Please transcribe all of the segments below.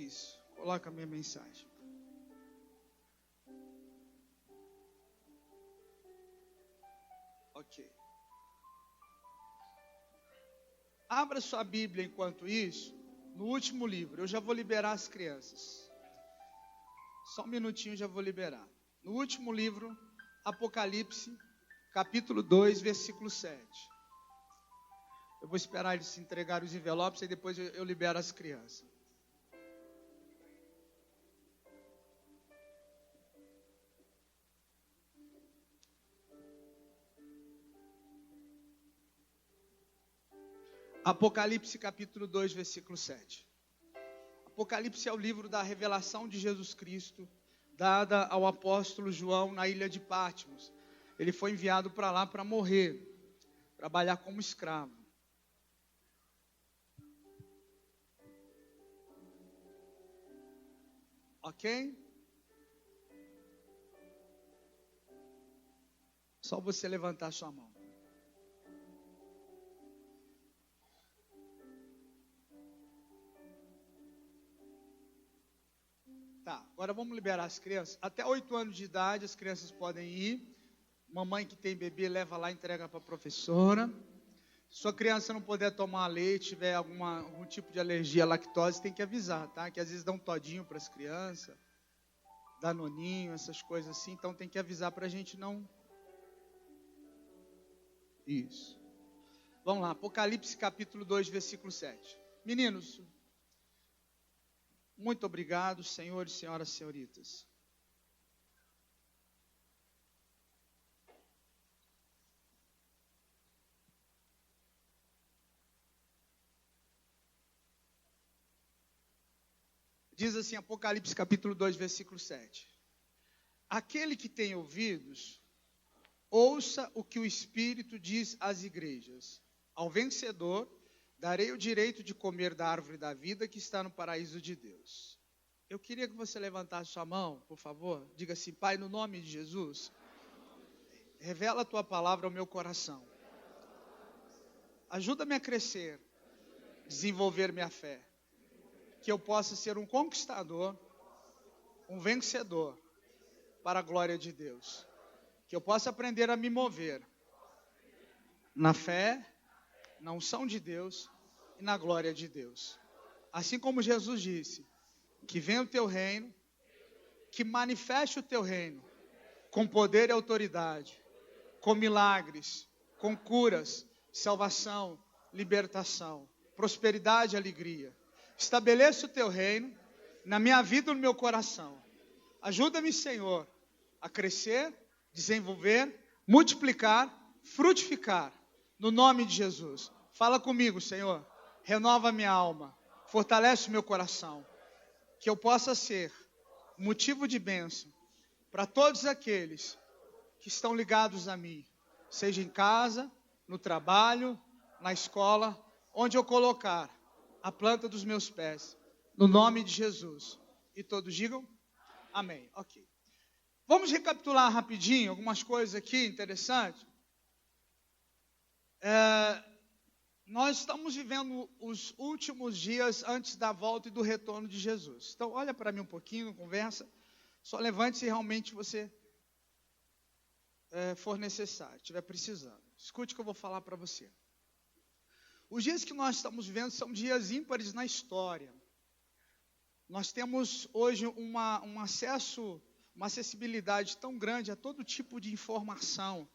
Isso, coloca a minha mensagem. Ok. Abra sua Bíblia enquanto isso, no último livro. Eu já vou liberar as crianças. Só um minutinho, já vou liberar. No último livro, Apocalipse, capítulo 2, versículo 7. Eu vou esperar eles se entregarem os envelopes e depois eu libero as crianças. Apocalipse capítulo 2, versículo 7. Apocalipse é o livro da revelação de Jesus Cristo, dada ao apóstolo João na ilha de Patmos. Ele foi enviado para lá para morrer, trabalhar como escravo. Ok? Só você levantar sua mão. Tá, agora vamos liberar as crianças. Até 8 anos de idade as crianças podem ir. Mamãe que tem bebê leva lá e entrega para a professora. Se sua criança não puder tomar leite, tiver algum tipo de alergia à lactose, tem que avisar, tá? Que às vezes dá um todinho para as crianças, danoninho, essas coisas assim. Então tem que avisar para a gente não... Isso. Vamos lá, Apocalipse capítulo 2, versículo 7. Meninos... Muito obrigado, senhores e senhoras, senhoritas. Diz assim, Apocalipse capítulo 2, versículo 7. Aquele que tem ouvidos, ouça o que o Espírito diz às igrejas. Ao vencedor, darei o direito de comer da árvore da vida que está no paraíso de Deus. Eu queria que você levantasse sua mão, por favor. Diga assim, Pai, no nome de Jesus, revela a tua palavra ao meu coração. Ajuda-me a crescer, desenvolver minha fé. Que eu possa ser um conquistador, um vencedor, para a glória de Deus. Que eu possa aprender a me mover na fé, na unção de Deus e na glória de Deus. Assim como Jesus disse, que venha o teu reino, que manifeste o teu reino, com poder e autoridade, com milagres, com curas, salvação, libertação, prosperidade e alegria. Estabeleça o teu reino na minha vida e no meu coração. Ajuda-me, Senhor, a crescer, desenvolver, multiplicar, frutificar. No nome de Jesus. Fala comigo, Senhor. Renova minha alma. Fortalece o meu coração. Que eu possa ser motivo de bênção para todos aqueles que estão ligados a mim. Seja em casa, no trabalho, na escola, onde eu colocar a planta dos meus pés. No nome de Jesus. E todos digam amém. Ok. Vamos recapitular rapidinho algumas coisas aqui interessantes. Nós estamos vivendo os últimos dias antes da volta e do retorno de Jesus. Então, olha para mim um pouquinho, conversa. Só levante se realmente você for necessário, estiver precisando. Escute o que eu vou falar para você. Os dias que nós estamos vivendo são dias ímpares na história. Nós temos hoje um acesso, uma acessibilidade tão grande a todo tipo de informação.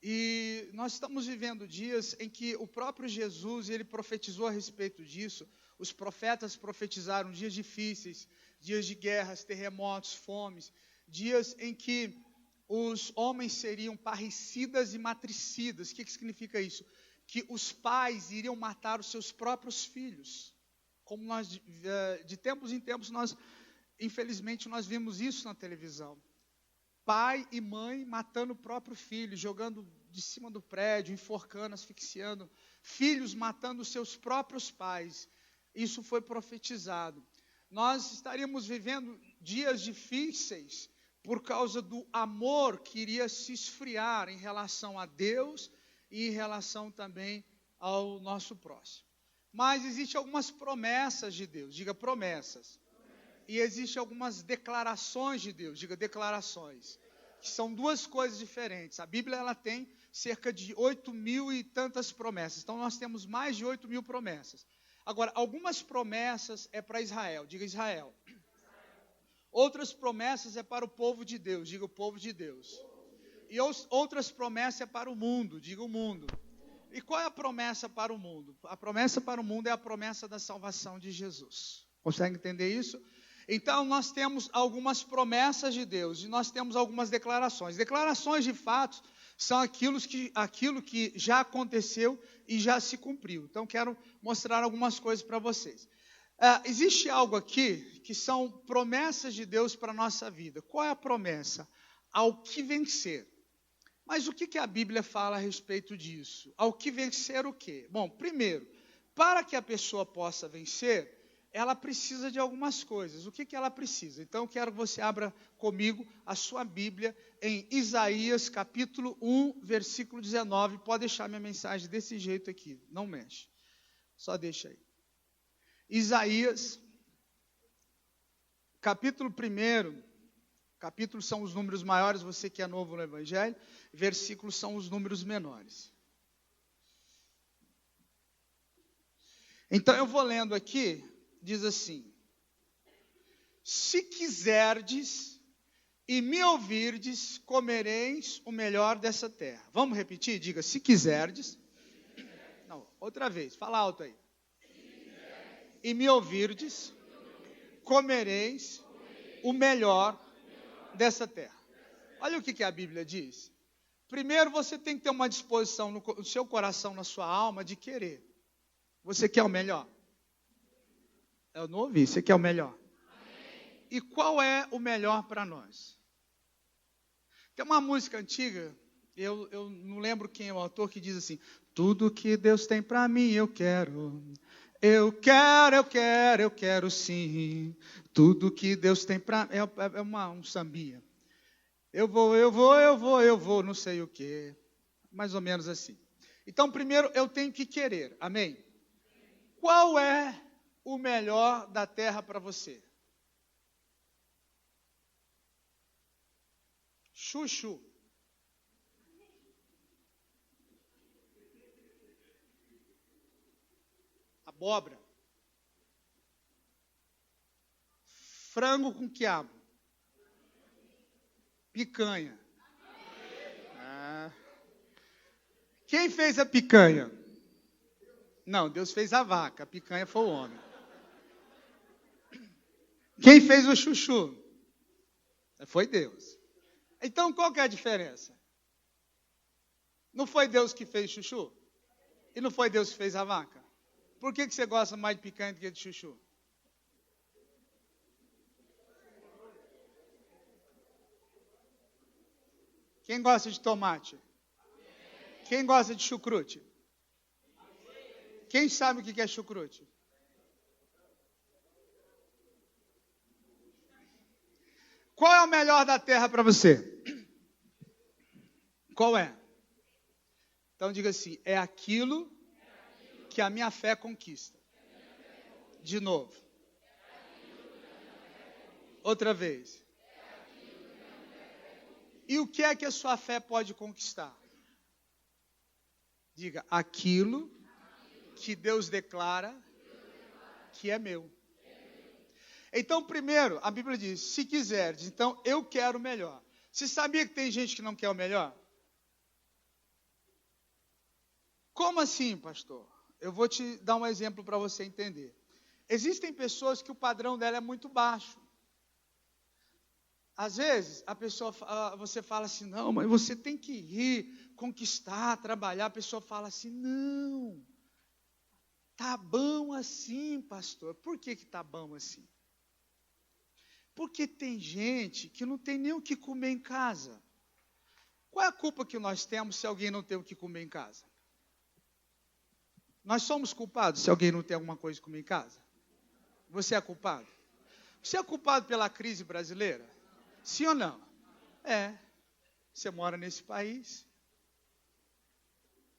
E nós estamos vivendo dias em que o próprio Jesus, ele profetizou a respeito disso. Os profetas profetizaram dias difíceis, dias de guerras, terremotos, fomes, dias em que os homens seriam parricidas e matricidas. O que significa isso? Que os pais iriam matar os seus próprios filhos. Como nós, de tempos em tempos, infelizmente, nós vimos isso na televisão. Pai e mãe matando o próprio filho, jogando de cima do prédio, enforcando, asfixiando. Filhos matando os seus próprios pais. Isso foi profetizado. Nós estaríamos vivendo dias difíceis por causa do amor que iria se esfriar em relação a Deus e em relação também ao nosso próximo. Mas existem algumas promessas de Deus, diga promessas. E existem algumas declarações de Deus, diga declarações. Que são duas coisas diferentes. A Bíblia ela tem cerca de 8.000 e tantas promessas. Então nós temos mais de 8.000 promessas. Agora, algumas promessas é para Israel, diga Israel. Outras promessas é para o povo de Deus, diga o povo de Deus. E outras promessas é para o mundo, diga o mundo. E qual é a promessa para o mundo? A promessa para o mundo é a promessa da salvação de Jesus. Consegue entender isso? Então, nós temos algumas promessas de Deus e nós temos algumas declarações. Declarações de fatos são aquilo que já aconteceu e já se cumpriu. Então, quero mostrar algumas coisas para vocês. Existe algo aqui que são promessas de Deus para a nossa vida. Qual é a promessa? Ao que vencer. Mas o que a Bíblia fala a respeito disso? Ao que vencer o quê? Bom, primeiro, para que a pessoa possa vencer, ela precisa de algumas coisas. O que ela precisa? Então, eu quero que você abra comigo a sua Bíblia em Isaías, capítulo 1, versículo 19. Pode deixar minha mensagem desse jeito aqui, não mexe. Só deixa aí. Isaías, capítulo 1, capítulos são os números maiores, você que é novo no Evangelho, versículos são os números menores. Então, eu vou lendo aqui. Diz assim: se quiserdes e me ouvirdes, comereis o melhor dessa terra. Vamos repetir? Diga, se quiserdes. Não, outra vez, fala alto aí. E me ouvirdes, comereis o melhor dessa terra. Olha o que a Bíblia diz. Primeiro, você tem que ter uma disposição no seu coração, na sua alma, de querer. Você quer o melhor? Eu não ouvi, você quer o melhor? Amém. E qual é o melhor para nós? Tem uma música antiga, eu não lembro quem é o autor, que diz assim: tudo que Deus tem para mim eu quero. Eu quero sim. Tudo que Deus tem para mim. É um sambinha. Eu vou, não sei o quê. Mais ou menos assim. Então, primeiro eu tenho que querer, amém? Qual é o melhor da terra para você? Chuchu. Abóbora. Frango com quiabo. Picanha. Quem fez a picanha? Não, Deus fez a vaca, a picanha foi o homem. Quem fez o chuchu? Foi Deus. Então, qual que é a diferença? Não foi Deus que fez chuchu? E não foi Deus que fez a vaca? Por que você gosta mais de picanha do que de chuchu? Quem gosta de tomate? Quem gosta de chucrute? Quem sabe o que é chucrute? Qual é o melhor da terra para você? Qual é? Então diga assim: é aquilo que a minha fé conquista. De novo. Outra vez. E o que é que a sua fé pode conquistar? Diga, aquilo que Deus declara que é meu. Então, primeiro, a Bíblia diz, se quiseres, então eu quero o melhor. Você sabia que tem gente que não quer o melhor? Como assim, pastor? Eu vou te dar um exemplo para você entender. Existem pessoas que o padrão dela é muito baixo. Às vezes, você fala assim, não, mas você tem que ir, conquistar, trabalhar. A pessoa fala assim, não, tá bom assim, pastor. Por que tá bom assim? Porque tem gente que não tem nem o que comer em casa. Qual é a culpa que nós temos se alguém não tem o que comer em casa? Nós somos culpados se alguém não tem alguma coisa para comer em casa? Você é culpado? Você é culpado pela crise brasileira? Sim ou não? É. Você mora nesse país.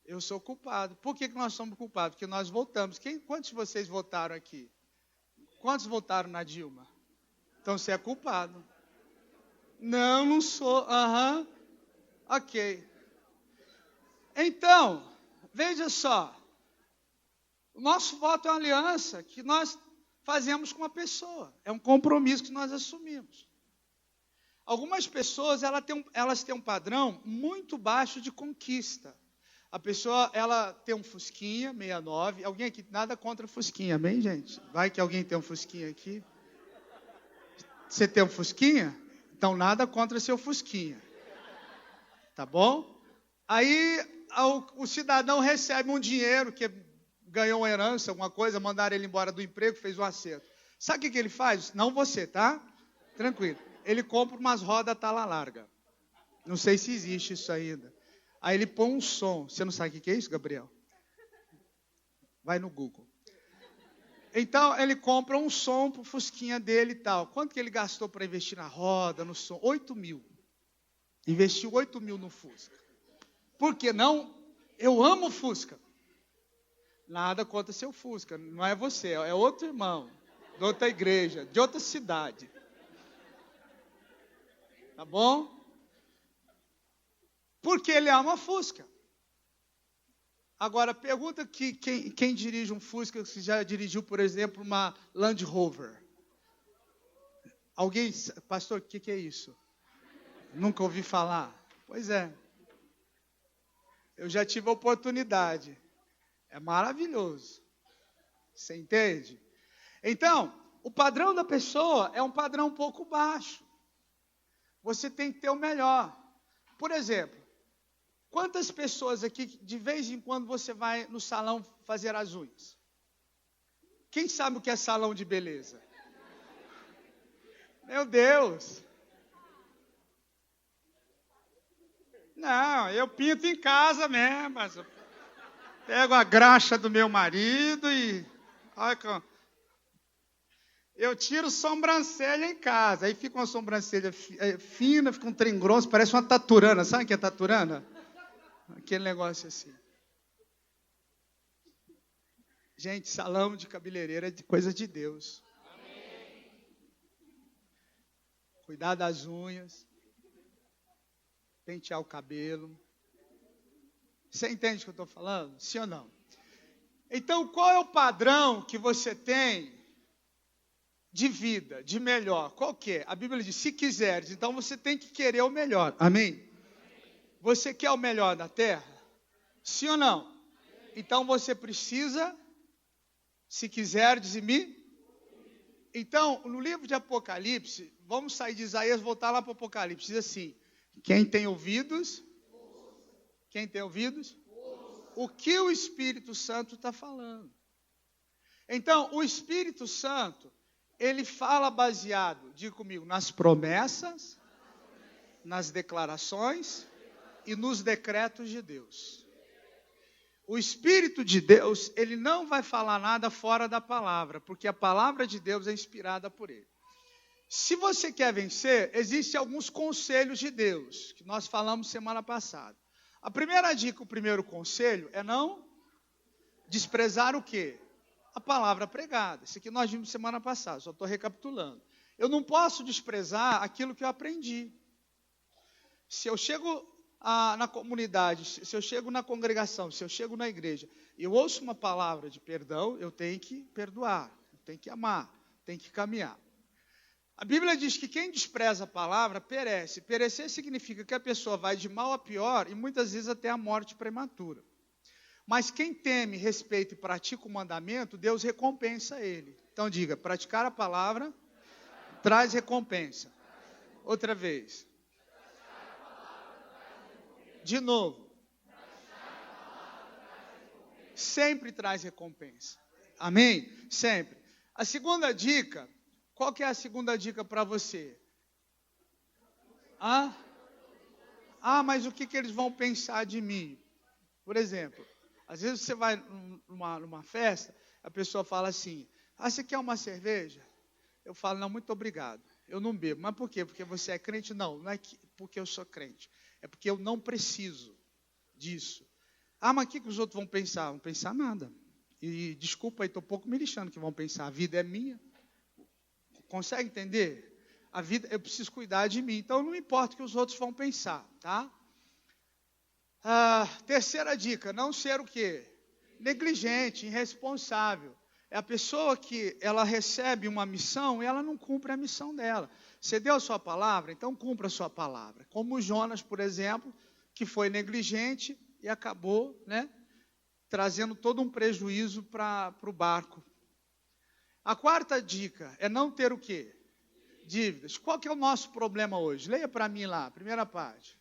Eu sou culpado. Por que nós somos culpados? Porque nós votamos. Quantos de vocês votaram aqui? Quantos votaram na Dilma? Então você é culpado. Não, não sou. Aham. Ok. Então, veja só. O nosso voto é uma aliança que nós fazemos com a pessoa. É um compromisso que nós assumimos. Algumas pessoas, elas têm um padrão muito baixo de conquista. A pessoa, ela tem um Fusquinha 69. Alguém aqui, nada contra Fusquinha, amém, gente? Vai que alguém tem um Fusquinha aqui. Você tem um Fusquinha? Então, nada contra seu Fusquinha. Tá bom? Aí, o cidadão recebe um dinheiro, que ganhou uma herança, alguma coisa, mandaram ele embora do emprego, fez um acerto. Sabe o que ele faz? Não você, tá? Tranquilo. Ele compra umas rodas tala larga. Não sei se existe isso ainda. Aí ele põe um som. Você não sabe o que é isso, Gabriel? Vai no Google. Então, ele compra um som pro Fusquinha dele e tal. Quanto que ele gastou para investir na roda, no som? 8 mil. Investiu 8 mil no Fusca. Por que não? Eu amo o Fusca. Nada contra seu Fusca. Não é você, é outro irmão. De outra igreja, de outra cidade. Tá bom? Porque ele ama Fusca. Agora, pergunta que quem dirige um Fusca, se já dirigiu, por exemplo, uma Land Rover. Alguém, pastor, o que é isso? Nunca ouvi falar. Pois é. Eu já tive a oportunidade. É maravilhoso. Você entende? Então, o padrão da pessoa é um padrão um pouco baixo. Você tem que ter o melhor. Por exemplo, quantas pessoas aqui, de vez em quando, você vai no salão fazer as unhas? Quem sabe o que é salão de beleza? Meu Deus! Não, eu pinto em casa mesmo. Mas eu pego a graxa do meu marido e... Eu tiro sobrancelha em casa. Aí fica uma sobrancelha fina, fica um trem grosso, parece uma taturana. Sabe o que é taturana? Aquele negócio assim. Gente, salão de cabeleireira é coisa de Deus. Amém. Cuidar das unhas. Pentear o cabelo. Você entende o que eu estou falando? Sim ou não? Então, qual é o padrão que você tem de vida, de melhor? Qual que é? A Bíblia diz, se quiseres. Então, você tem que querer o melhor. Amém? Você quer o melhor da terra? Sim ou não? Então você precisa, se quiseres e me... Então, no livro de Apocalipse, vamos sair de Isaías, voltar lá para o Apocalipse, diz assim, quem tem ouvidos? Quem tem ouvidos? O que o Espírito Santo está falando? Então, o Espírito Santo, ele fala baseado, diga comigo, nas promessas, nas declarações e nos decretos de Deus. O Espírito de Deus, ele não vai falar nada fora da palavra, porque a palavra de Deus é inspirada por ele. Se você quer vencer, existem alguns conselhos de Deus, que nós falamos semana passada. A primeira dica, o primeiro conselho, é não desprezar o quê? A palavra pregada. Isso aqui nós vimos semana passada, só estou recapitulando. Eu não posso desprezar aquilo que eu aprendi. Se eu chego na comunidade, se eu chego na congregação, se eu chego na igreja, e eu ouço uma palavra de perdão, eu tenho que perdoar, eu tenho que amar, tenho que caminhar. A Bíblia diz que quem despreza a palavra perece. Perecer significa que a pessoa vai de mal a pior e muitas vezes até a morte prematura. Mas quem teme, respeita e pratica o mandamento, Deus recompensa ele. Então diga, praticar a palavra traz recompensa. Outra vez. De novo. Sempre traz recompensa. Amém? Sempre. A segunda dica, qual que é a segunda dica para você? Mas o que eles vão pensar de mim? Por exemplo, às vezes você vai numa festa, a pessoa fala assim, você quer uma cerveja? Eu falo, não, muito obrigado. Eu não bebo. Mas por quê? Porque você é crente? Não, não é porque eu sou crente. É porque eu não preciso disso. Ah, mas o que os outros vão pensar? Vão pensar nada. E desculpa aí, estou um pouco me lixando que vão pensar. A vida é minha. Consegue entender? A vida, eu preciso cuidar de mim. Então, não importa o que os outros vão pensar, tá? Terceira dica, não ser o quê? Negligente, irresponsável. É a pessoa que ela recebe uma missão e ela não cumpre a missão dela. Você deu a sua palavra, então cumpra a sua palavra. Como Jonas, por exemplo, que foi negligente e acabou, trazendo todo um prejuízo para o barco. A quarta dica é não ter o quê? Dívidas. Qual que é o nosso problema hoje? Leia para mim lá, primeira página.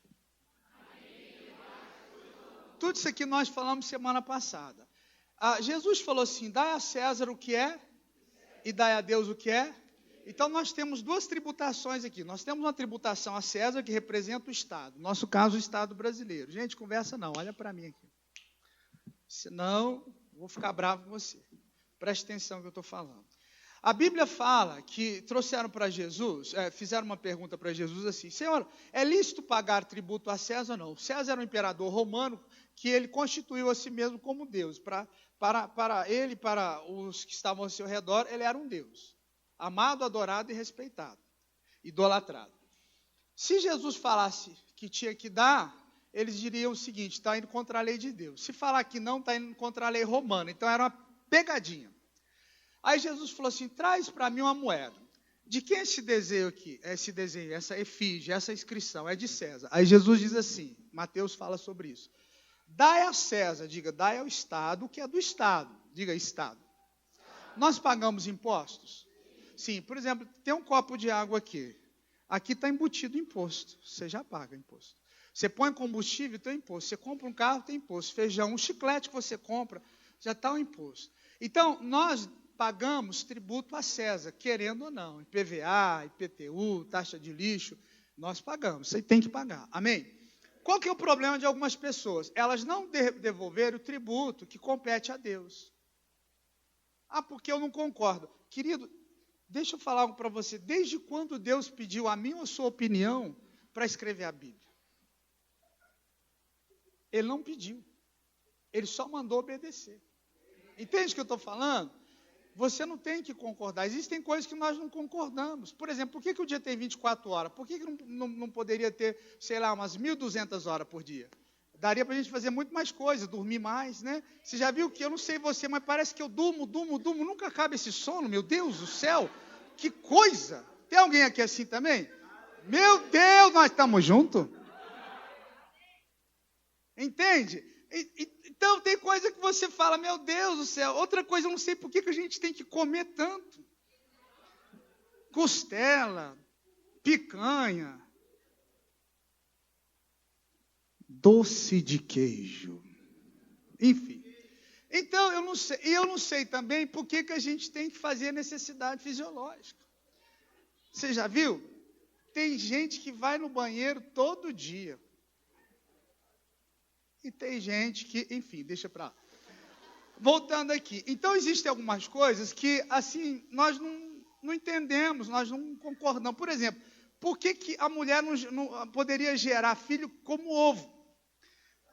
Tudo isso aqui nós falamos semana passada. Jesus falou assim, dai a César o que é e dai a Deus o que é. Então nós temos duas tributações aqui. Nós temos uma tributação a César que representa o Estado. No nosso caso, o Estado brasileiro. Gente, conversa não, olha para mim aqui. Senão, eu vou ficar bravo com você. Preste atenção no que eu estou falando. A Bíblia fala que trouxeram para Jesus, fizeram uma pergunta para Jesus assim, Senhor, é lícito pagar tributo a César ou não? César era um imperador romano que ele constituiu a si mesmo como Deus. Para ele, para os que estavam ao seu redor, ele era um Deus. Amado, adorado e respeitado. Idolatrado. Se Jesus falasse que tinha que dar, eles diriam o seguinte, está indo contra a lei de Deus. Se falar que não, está indo contra a lei romana. Então era uma pegadinha. Aí Jesus falou assim, traz para mim uma moeda. De quem é esse desenho aqui? Esse desenho, essa efígie, essa inscrição, é de César. Aí Jesus diz assim, Mateus fala sobre isso. Dai a César, diga, dai ao Estado o que é do Estado. Diga, Estado. Nós pagamos impostos? Sim, por exemplo, tem um copo de água aqui. Aqui está embutido imposto. Você já paga imposto. Você põe combustível, tem imposto. Você compra um carro, tem imposto. Feijão, um chiclete que você compra, já está o imposto. Então, nós pagamos tributo a César, querendo ou não. IPVA, IPTU, taxa de lixo, nós pagamos. Você tem que pagar. Amém? Qual que é o problema de algumas pessoas? Elas não devolveram o tributo que compete a Deus. Porque eu não concordo. Querido, deixa eu falar algo para você. Desde quando Deus pediu a minha ou a sua opinião para escrever a Bíblia? Ele não pediu. Ele só mandou obedecer. Entende o que eu estou falando? Você não tem que concordar. Existem coisas que nós não concordamos. Por exemplo, por que o dia tem 24 horas? Por que não poderia ter, sei lá, umas 1.200 horas por dia? Daria para a gente fazer muito mais coisas, dormir mais, né? Você já viu que, eu não sei você, mas parece que eu durmo, nunca acaba esse sono, meu Deus do céu. Que coisa! Tem alguém aqui assim também? Meu Deus, nós estamos juntos? Entende? Então, tem coisa que você fala, meu Deus do céu. Outra coisa, eu não sei por que a gente tem que comer tanto. Costela, picanha, doce de queijo. Enfim. Então, eu não sei também por que a gente tem que fazer necessidade fisiológica. Você já viu? Tem gente que vai no banheiro todo dia. E tem gente que, enfim, deixa para lá. Voltando aqui. Então, existem algumas coisas que, assim, nós não entendemos, nós não concordamos. Por exemplo, por que a mulher não poderia gerar filho como ovo?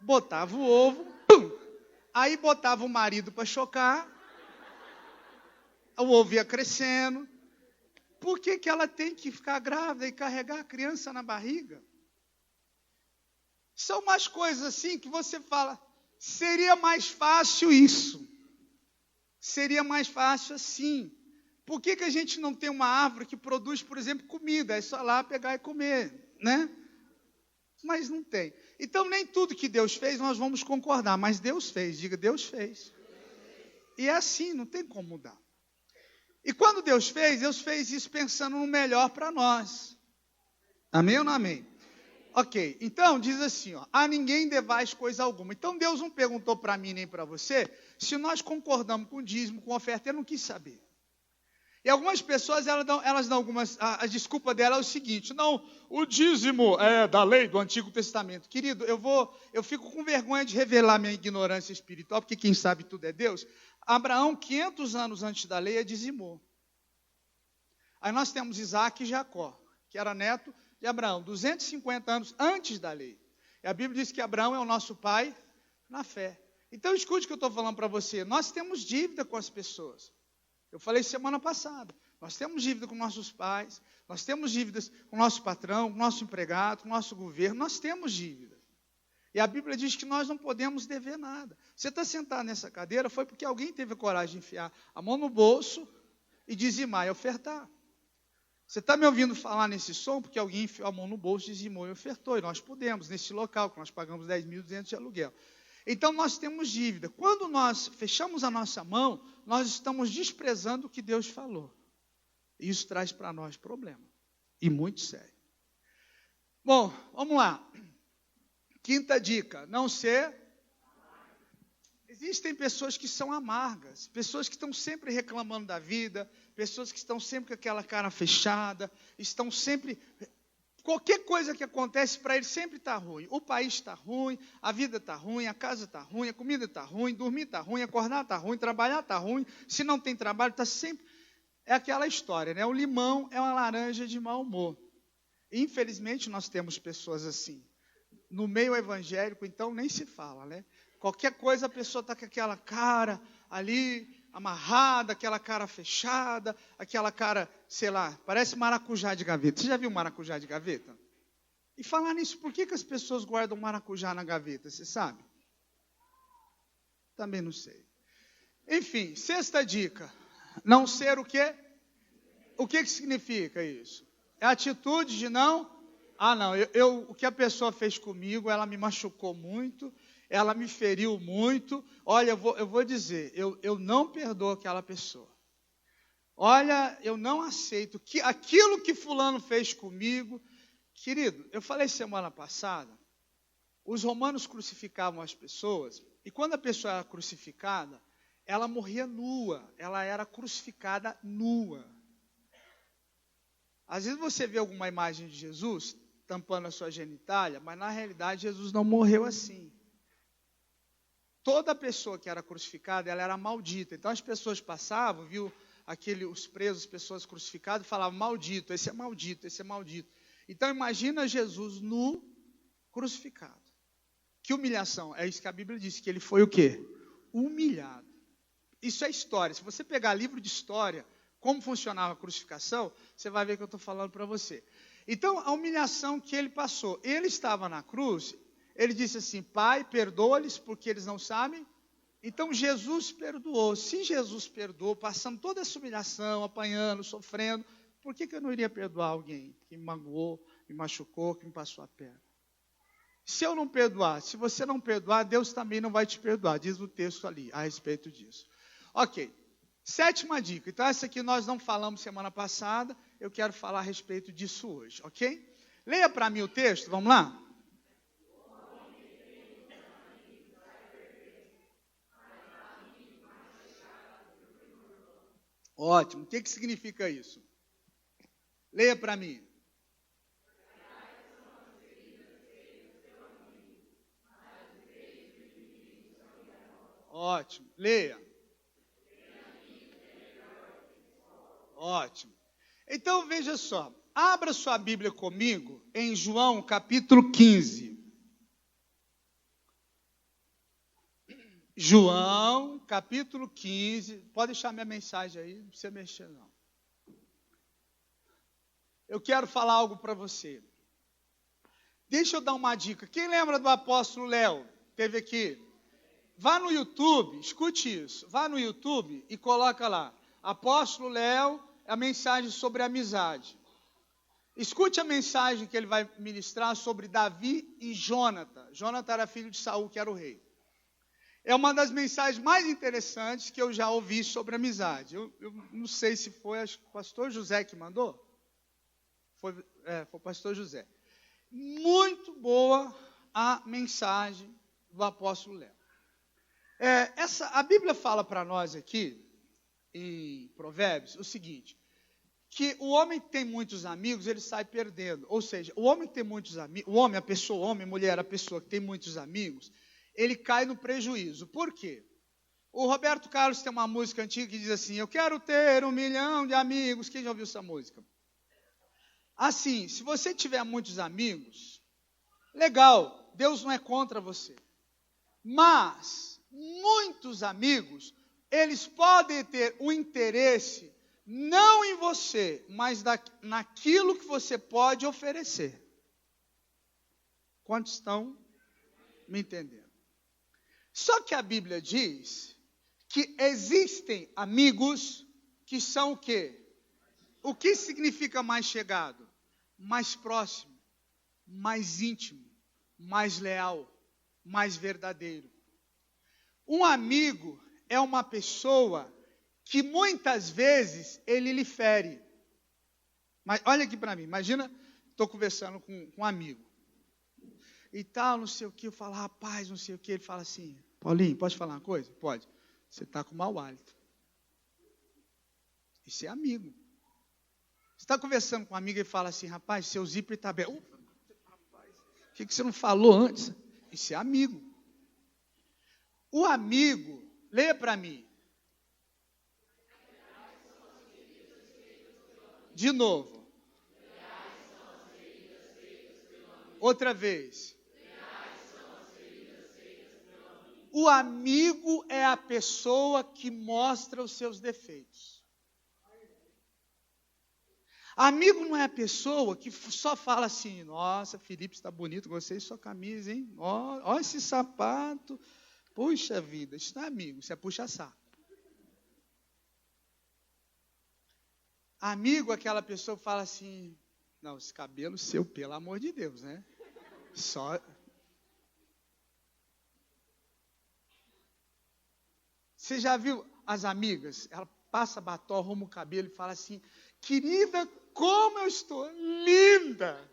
Botava o ovo, pum! Aí botava o marido para chocar, o ovo ia crescendo. Por que ela tem que ficar grávida e carregar a criança na barriga? São umas coisas assim que você fala, seria mais fácil isso. Seria mais fácil assim. Por que a gente não tem uma árvore que produz, por exemplo, comida? É só lá pegar e comer, né? Mas não tem. Então, nem tudo que Deus fez nós vamos concordar, mas Deus fez. Diga, Deus fez. E é assim, não tem como mudar. E quando Deus fez isso pensando no melhor para nós. Amém ou não amém? Ok, então diz assim, a ninguém devais coisa alguma. Então Deus não perguntou para mim nem para você se nós concordamos com o dízimo, com a oferta, ele não quis saber. E algumas pessoas, elas dão algumas, a desculpa dela é o seguinte, não, o dízimo é da lei do Antigo Testamento. Querido, eu fico com vergonha de revelar minha ignorância espiritual, porque quem sabe tudo é Deus. Abraão, 500 anos antes da lei, dizimou. Aí nós temos Isaac e Jacó, que era neto de Abraão, 250 anos antes da lei. E a Bíblia diz que Abraão é o nosso pai Na fé. Então escute o que eu estou falando para você. Nós temos dívida com as pessoas. Eu falei semana passada. Nós temos dívida com nossos pais, nós temos dívidas com o nosso patrão, com o nosso empregado, com o nosso governo, nós temos dívida. E a Bíblia diz que nós não podemos dever nada. Você está sentado nessa cadeira, foi porque alguém teve a coragem de enfiar a mão no bolso e dizimar e ofertar. Você está me ouvindo falar nesse som porque alguém enfiou a mão no bolso, dizimou e ofertou. E nós podemos, nesse local, que nós pagamos 10.200 de aluguel. Então nós temos dívida. Quando nós fechamos a nossa mão, nós estamos desprezando o que Deus falou. Isso traz para nós problema. E muito sério. Bom, vamos lá. Quinta dica, não ser. Existem pessoas que são amargas, pessoas que estão sempre reclamando da vida, pessoas que estão sempre com aquela cara fechada, estão sempre. Qualquer coisa que acontece para ele sempre está ruim. O país está ruim, a vida está ruim, a casa está ruim, a comida está ruim, dormir está ruim, acordar está ruim, trabalhar está ruim. Se não tem trabalho, está sempre. É aquela história, né? O limão é uma laranja de mau humor. Infelizmente, nós temos pessoas assim. No meio evangélico, então, nem se fala, né? Qualquer coisa, a pessoa está com aquela cara ali, amarrada, aquela cara fechada, aquela cara, sei lá, parece maracujá de gaveta. Você já viu maracujá de gaveta? E falar nisso, por que as pessoas guardam maracujá na gaveta? Você sabe? Também não sei. Enfim, sexta dica. Não ser o quê? O que significa isso? É a atitude de não... não, o que a pessoa fez comigo, ela me machucou muito, ela me feriu muito. Olha, eu vou dizer, eu não perdoo aquela pessoa. Olha, eu não aceito que aquilo que fulano fez comigo. Querido, eu falei semana passada, os romanos crucificavam as pessoas, e quando a pessoa era crucificada, ela morria nua, ela era crucificada nua. Às vezes você vê alguma imagem de Jesus tampando a sua genitália, mas na realidade Jesus não morreu assim. Toda pessoa que era crucificada, ela era maldita. Então as pessoas passavam, viu os presos, pessoas crucificadas, falavam, maldito, esse é maldito, esse é maldito. Então imagina Jesus nu, crucificado. Que humilhação, é isso que a Bíblia diz, que ele foi o quê? Humilhado. Isso é história. Se você pegar livro de história, como funcionava a crucificação, você vai ver que eu estou falando para você. Então, a humilhação que ele passou. Ele estava na cruz, ele disse assim, Pai, perdoa-lhes porque eles não sabem. Então, Jesus perdoou. Se Jesus perdoou, passando toda essa humilhação, apanhando, sofrendo, por que eu não iria perdoar alguém que me magoou, me machucou, que me passou a perna? Se eu não perdoar, se você não perdoar, Deus também não vai te perdoar, diz o texto ali a respeito disso. Ok, sétima dica. Então essa aqui nós não falamos semana passada, eu quero falar a respeito disso hoje, ok? Leia para mim o texto, vamos lá? Ótimo, o que significa isso? Leia para mim. Ótimo, leia. Ótimo. Então veja só, abra sua Bíblia comigo em João capítulo 15. João capítulo 15, pode deixar minha mensagem aí, não precisa mexer não. Eu quero falar algo para você. Deixa eu dar uma dica. Quem lembra do apóstolo Léo? Teve aqui. Vá no YouTube, escute isso. Vá no YouTube e coloca lá. Apóstolo Léo, a mensagem sobre amizade. Escute a mensagem que ele vai ministrar sobre Davi e Jônatan. Jônatan era filho de Saul, que era o rei. É uma das mensagens mais interessantes que eu já ouvi sobre amizade. Eu não sei se foi o pastor José que mandou. Foi o pastor José. Muito boa a mensagem do apóstolo Léo. A Bíblia fala para nós aqui, em Provérbios, o seguinte, que o homem que tem muitos amigos, ele sai perdendo. Ou seja, o homem que tem muitos amigos, mulher, a pessoa que tem muitos amigos, ele cai no prejuízo. Por quê? O Roberto Carlos tem uma música antiga que diz assim, eu quero ter 1 milhão de amigos. Quem já ouviu essa música? Assim, se você tiver muitos amigos, legal, Deus não é contra você. Mas muitos amigos, eles podem ter um interesse não em você, mas naquilo que você pode oferecer. Quantos estão me entendendo? Só que a Bíblia diz que existem amigos que são o quê? O que significa mais chegado? Mais próximo, mais íntimo, mais leal, mais verdadeiro. Um amigo é uma pessoa que muitas vezes ele lhe fere. Mas olha aqui para mim, imagina, estou conversando com um amigo. E tal, não sei o que, eu falo, rapaz, não sei o que, ele fala assim, Paulinho, posso falar uma coisa? Pode. Você está com mau hálito. Isso é amigo. Você está conversando com um amigo e fala assim, rapaz, seu zíper está aberto. Rapaz, por que você não falou antes? Isso é amigo. O amigo, leia para mim. De novo. Outra vez. O amigo é a pessoa que mostra os seus defeitos. Amigo não é a pessoa que só fala assim, nossa, Felipe, está bonito, gostei de sua camisa, hein? Ó esse sapato. Puxa vida, isso não é amigo, isso é puxa-saco. Amigo é aquela pessoa que fala assim, não, esse cabelo seu, pelo amor de Deus, né? Só... Você já viu as amigas? Ela passa batom, arruma o cabelo e fala assim, querida, como eu estou linda.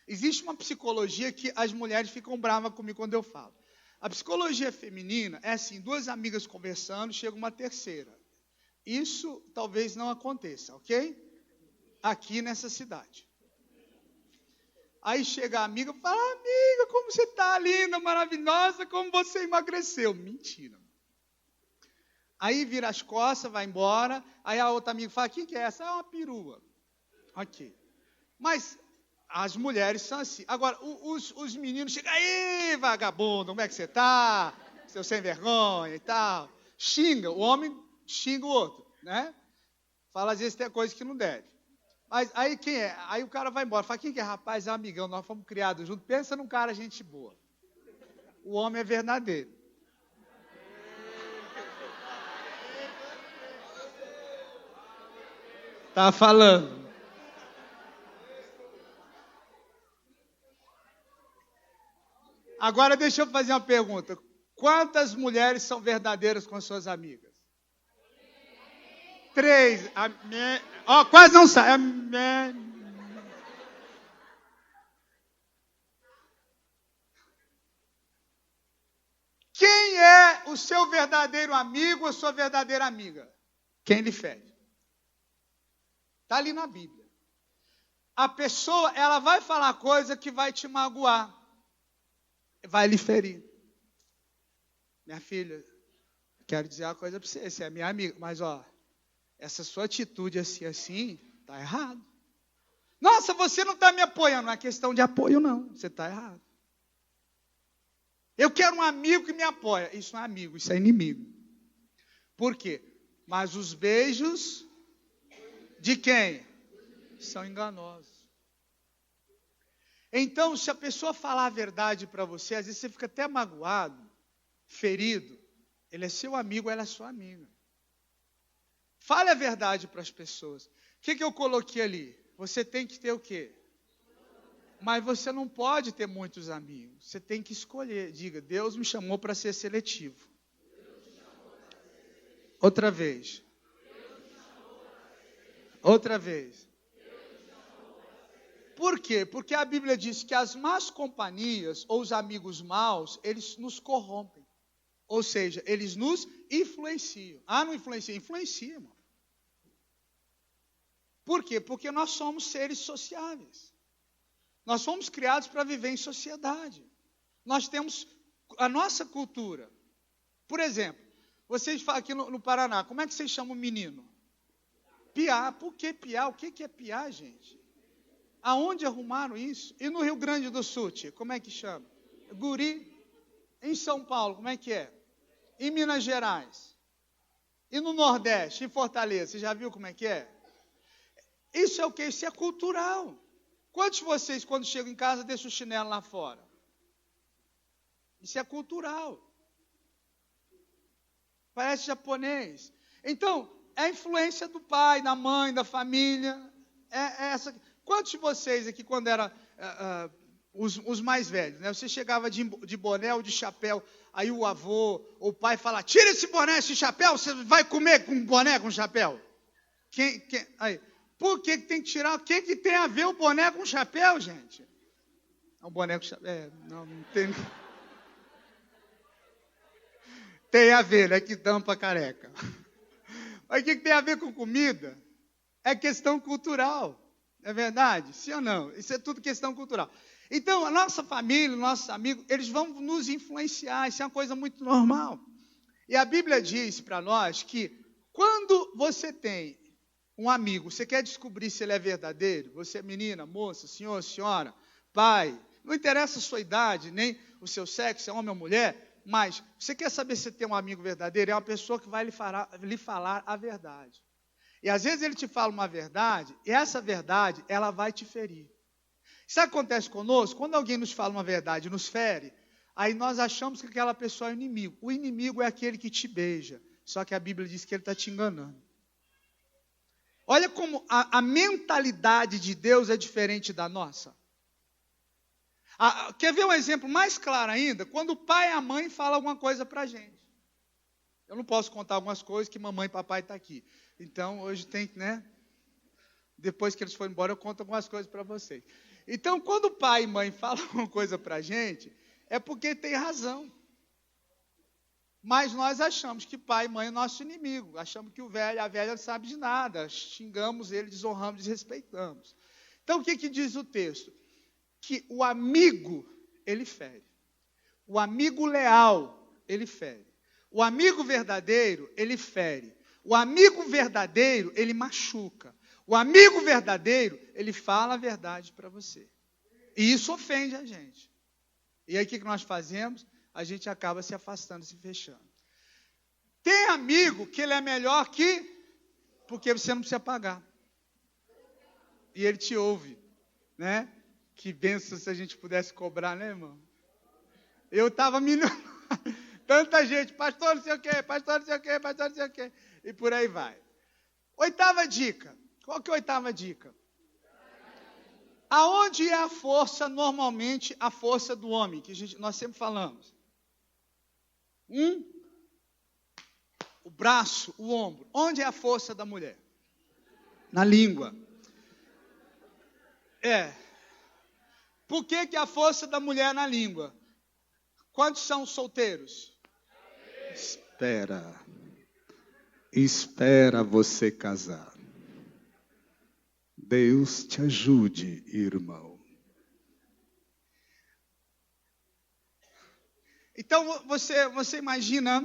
Existe uma psicologia que as mulheres ficam bravas comigo quando eu falo. A psicologia feminina é assim, duas amigas conversando, chega uma terceira. Isso talvez não aconteça, ok? Aqui nessa cidade. Aí chega a amiga e fala, amiga, como você está linda, maravilhosa, como você emagreceu. Mentira. Aí vira as costas, vai embora. Aí a outra amiga fala, quem que é essa? É uma perua. Ok. Mas as mulheres são assim. Agora, os meninos chegam, aí, vagabundo, como é que você está? Seu sem vergonha e tal. Xinga, o homem xinga o outro, né? Fala, às vezes tem coisa que não deve. Mas aí quem é? Aí o cara vai embora. Fala, quem que é? Rapaz, é um amigão, nós fomos criados juntos. Pensa num cara gente boa. O homem é verdadeiro. Tá falando. Agora deixa eu fazer uma pergunta. Quantas mulheres são verdadeiras com suas amigas? 3. Quase não sai. Quem é o seu verdadeiro amigo ou sua verdadeira amiga? Quem lhe fere. Está ali na Bíblia. A pessoa, ela vai falar coisa que vai te magoar. Vai lhe ferir. Minha filha, quero dizer uma coisa para você. Você é minha amiga, mas essa sua atitude assim, está errado. Nossa, você não está me apoiando. Não é questão de apoio, não. Você está errado. Eu quero um amigo que me apoia. Isso não é amigo, isso é inimigo. Por quê? Mas os beijos de quem? São enganosos. Então, se a pessoa falar a verdade para você, às vezes você fica até magoado, ferido. Ele é seu amigo, ela é sua amiga. Fale a verdade para as pessoas. O que eu coloquei ali? Você tem que ter o quê? Mas você não pode ter muitos amigos. Você tem que escolher. Diga, Deus me chamou para ser seletivo. Outra vez. Outra vez. Por quê? Porque a Bíblia diz que as más companhias ou os amigos maus, eles nos corrompem. Ou seja, eles nos influenciam. Não influencia? Influencia, irmão. Por quê? Porque nós somos seres sociáveis. Nós fomos criados para viver em sociedade. Nós temos a nossa cultura. Por exemplo, vocês falam aqui no Paraná, como é que vocês chamam o menino? Piá. Por que piá? O que é piá, gente? Aonde arrumaram isso? E no Rio Grande do Sul, tia, como é que chama? Guri. Em São Paulo, como é que é? Em Minas Gerais. E no Nordeste, em Fortaleza, você já viu como é que é? Isso é o quê? Isso é cultural. Quantos de vocês, quando chegam em casa, deixam o chinelo lá fora? Isso é cultural. Parece japonês. Então, é a influência do pai, da mãe, da família. É essa. Quantos de vocês aqui, quando era os mais velhos, né? Você chegava de boné ou de chapéu, aí o avô ou o pai fala, tira esse boné, esse chapéu, você vai comer com boné, com chapéu? Aí, por que tem que tirar? O que tem a ver o boné com o chapéu, gente? O boné com chapéu, não tem... Tem a ver, né? Que tampa a careca. Mas o que tem a ver com comida? É questão cultural. É verdade? Sim ou não? Isso é tudo questão cultural. Então, a nossa família, nossos amigos, eles vão nos influenciar. Isso é uma coisa muito normal. E a Bíblia diz para nós que quando você tem um amigo, você quer descobrir se ele é verdadeiro, você é menina, moça, senhor, senhora, pai, não interessa a sua idade, nem o seu sexo, se é homem ou mulher, mas você quer saber se tem um amigo verdadeiro? É uma pessoa que vai lhe falar a verdade. E às vezes ele te fala uma verdade, e essa verdade, ela vai te ferir. Sabe o que acontece conosco? Quando alguém nos fala uma verdade e nos fere, aí nós achamos que aquela pessoa é o inimigo. O inimigo é aquele que te beija, só que a Bíblia diz que ele está te enganando. Olha como a mentalidade de Deus é diferente da nossa. Quer ver um exemplo mais claro ainda? Quando o pai e a mãe falam alguma coisa para a gente. Eu não posso contar algumas coisas que mamãe e papai estão aqui. Então, hoje tem que, né? Depois que eles forem embora, eu conto algumas coisas para vocês. Então, quando o pai e mãe falam alguma coisa para a gente, é porque tem razão. Mas nós achamos que pai e mãe é nosso inimigo. Achamos que a velha não sabe de nada. Xingamos ele, desonramos, desrespeitamos. Então, o que diz o texto? Que o amigo, ele fere. O amigo leal, ele fere. O amigo verdadeiro, ele fere. O amigo verdadeiro, ele machuca. O amigo verdadeiro, ele fala a verdade para você. E isso ofende a gente. E aí o que nós fazemos? A gente acaba se afastando, se fechando. Tem amigo que ele é melhor que... Porque você não precisa pagar. E ele te ouve, né? Que benção se a gente pudesse cobrar, né, irmão? Eu estava milionário. Tanta gente, pastor não sei o quê, pastor não sei o quê, pastor não sei o quê. E por aí vai. Oitava dica. Qual que é a oitava dica? Aonde é a força, normalmente, a força do homem? Que nós sempre falamos. O braço, o ombro. Onde é a força da mulher? Na língua. Por que a força da mulher é na língua? Quantos são solteiros? Espera você casar. Deus te ajude, irmão. Então, você imagina,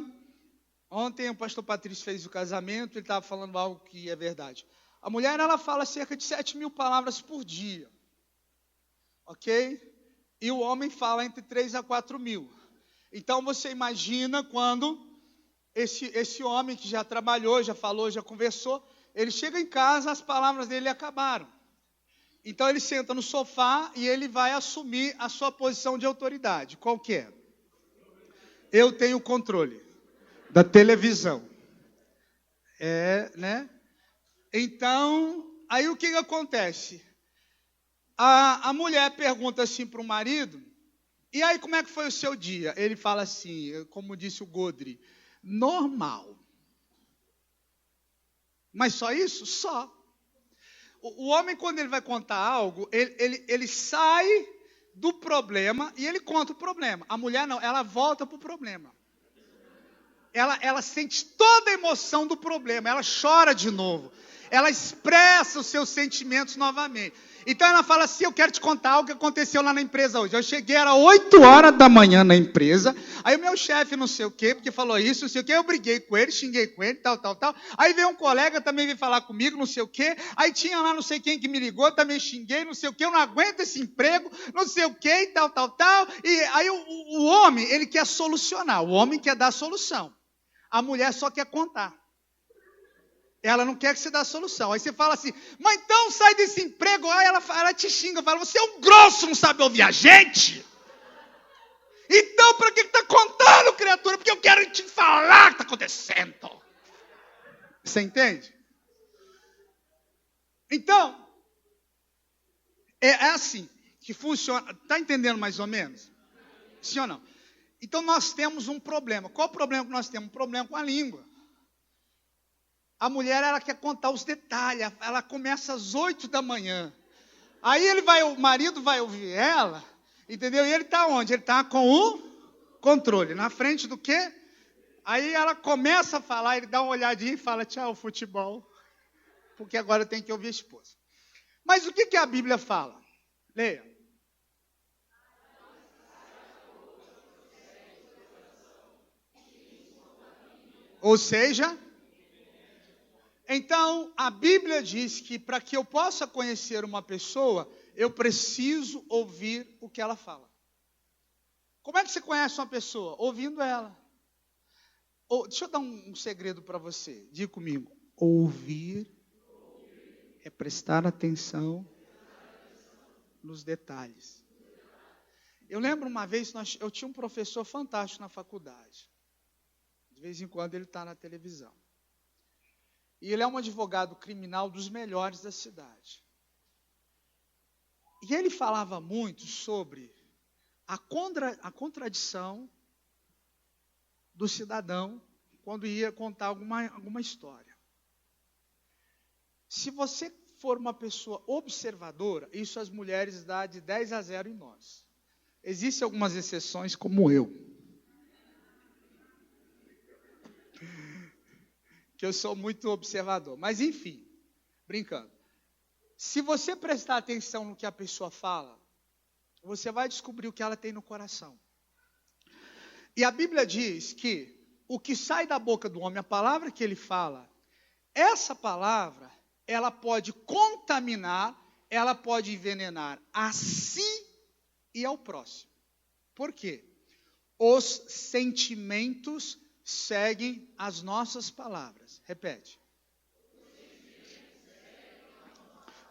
ontem o pastor Patrício fez o casamento, ele estava falando algo que é verdade. A mulher, ela fala cerca de 7.000 palavras por dia. Ok? E o homem fala entre 3 a 4.000. Então, você imagina quando esse homem que já trabalhou, já falou, já conversou, ele chega em casa, as palavras dele acabaram. Então, ele senta no sofá e ele vai assumir a sua posição de autoridade. Qual que é? Eu tenho o controle da televisão. Né? Então, aí o que acontece? A mulher pergunta assim para o marido, e aí como é que foi o seu dia? Ele fala assim, como disse o Godri, normal. Mas só isso? Só. O homem, quando ele vai contar algo, ele sai do problema e ele conta o problema. A mulher não, ela volta para o problema. Ela sente toda a emoção do problema, ela chora de novo. ela expressa os seus sentimentos novamente. Então ela fala assim, eu quero te contar algo que aconteceu lá na empresa hoje. Eu cheguei, era 8 horas da manhã na empresa, aí o meu chefe não sei o quê, porque falou isso, não sei o quê, eu briguei com ele, xinguei com ele, tal. Aí veio um colega, também veio falar comigo, não sei o quê, aí tinha lá não sei quem que me ligou, também xinguei, não sei o quê, eu não aguento esse emprego, não sei o quê, e tal. E aí o homem, ele quer solucionar, o homem quer dar solução. A mulher só quer contar. Ela não quer que você dê a solução. Aí você fala assim, mas então sai desse emprego. Aí ela te xinga, fala, você é um grosso, não sabe ouvir a gente? Então, para que está contando, criatura? Porque eu quero te falar o que está acontecendo. Você entende? Então, é assim que funciona. Está entendendo mais ou menos? Sim ou não? Então, nós temos um problema. Qual o problema que nós temos? Um problema com a língua. A mulher, ela quer contar os detalhes. Ela começa às 8 da manhã. Aí o marido vai ouvir ela, entendeu? E ele está onde? Ele está com o controle. Na frente do quê? Aí ela começa a falar, ele dá uma olhadinha e fala, tchau, futebol. Porque agora eu tenho que ouvir a esposa. Mas o que a Bíblia fala? Leia. Ou seja, então a Bíblia diz que para que eu possa conhecer uma pessoa, eu preciso ouvir o que ela fala. Como é que você conhece uma pessoa? Ouvindo ela. Deixa eu dar um segredo para você. Diga comigo. Ouvir é prestar atenção nos detalhes. Eu lembro uma vez, eu tinha um professor fantástico na faculdade. De vez em quando ele está na televisão. E ele é um advogado criminal dos melhores da cidade. E ele falava muito sobre a contradição do cidadão quando ia contar alguma história. Se você for uma pessoa observadora, isso as mulheres dá de 10-0 em nós. Existem algumas exceções, como eu. Que eu sou muito observador. Mas, enfim, brincando. Se você prestar atenção no que a pessoa fala, você vai descobrir o que ela tem no coração. E a Bíblia diz que o que sai da boca do homem, a palavra que ele fala, essa palavra, ela pode contaminar, ela pode envenenar a si e ao próximo. Por quê? Os sentimentos seguem as nossas palavras. Repete.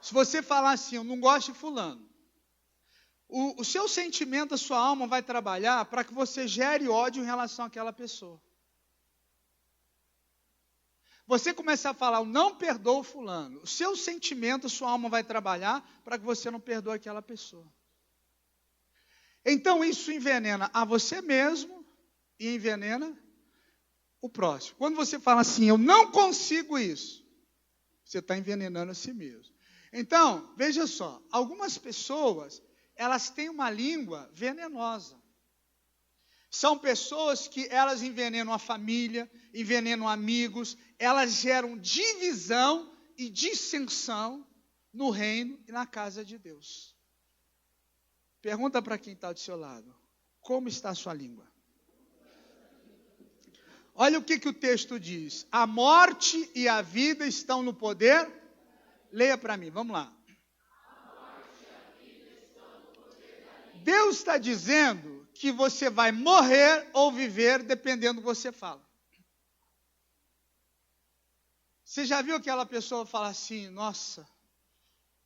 Se você falar assim, eu não gosto de fulano, o seu sentimento, a sua alma vai trabalhar para que você gere ódio em relação àquela pessoa. Você começar a falar, eu não perdoo fulano, o seu sentimento, a sua alma vai trabalhar para que você não perdoe aquela pessoa. Então isso envenena a você mesmo e envenena o próximo. Quando você fala assim, eu não consigo isso, você está envenenando a si mesmo. Então, veja só, algumas pessoas, elas têm uma língua venenosa. São pessoas que elas envenenam a família, envenenam amigos, elas geram divisão e dissensão no reino e na casa de Deus. Pergunta para quem está do seu lado, como está a sua língua? Olha o que o texto diz. A morte e a vida estão no poder. Leia para mim, vamos lá. Deus está dizendo que você vai morrer ou viver dependendo do que você fala. Você já viu aquela pessoa falar assim, nossa,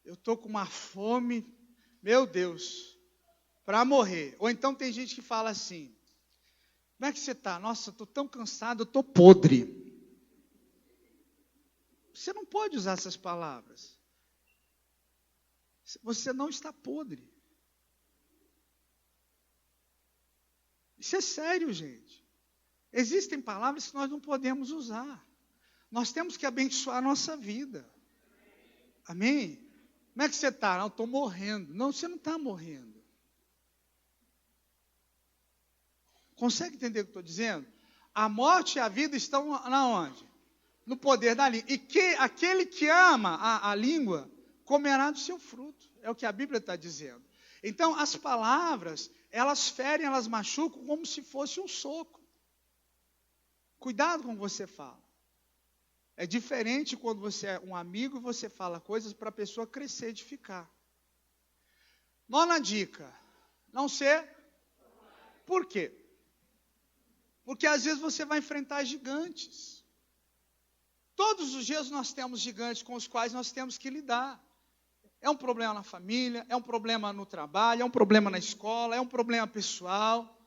eu estou com uma fome, meu Deus, para morrer. Ou então tem gente que fala assim, como é que você está? Nossa, eu estou tão cansado, eu estou podre. Você não pode usar essas palavras. Você não está podre. Isso é sério, gente. Existem palavras que nós não podemos usar. Nós temos que abençoar a nossa vida. Amém? Como é que você está? Não, estou morrendo. Não, você não está morrendo. Consegue entender o que eu estou dizendo? A morte e a vida estão na onde? No poder da língua. E que aquele que ama a língua comerá do seu fruto. É o que a Bíblia está dizendo. Então, as palavras, elas ferem, elas machucam como se fosse um soco. Cuidado com o que você fala. É diferente quando você é um amigo e você fala coisas para a pessoa crescer, edificar. Nona dica. Não ser. Por quê? Porque às vezes você vai enfrentar gigantes. Todos os dias nós temos gigantes com os quais nós temos que lidar. É um problema na família, é um problema no trabalho, é um problema na escola, é um problema pessoal.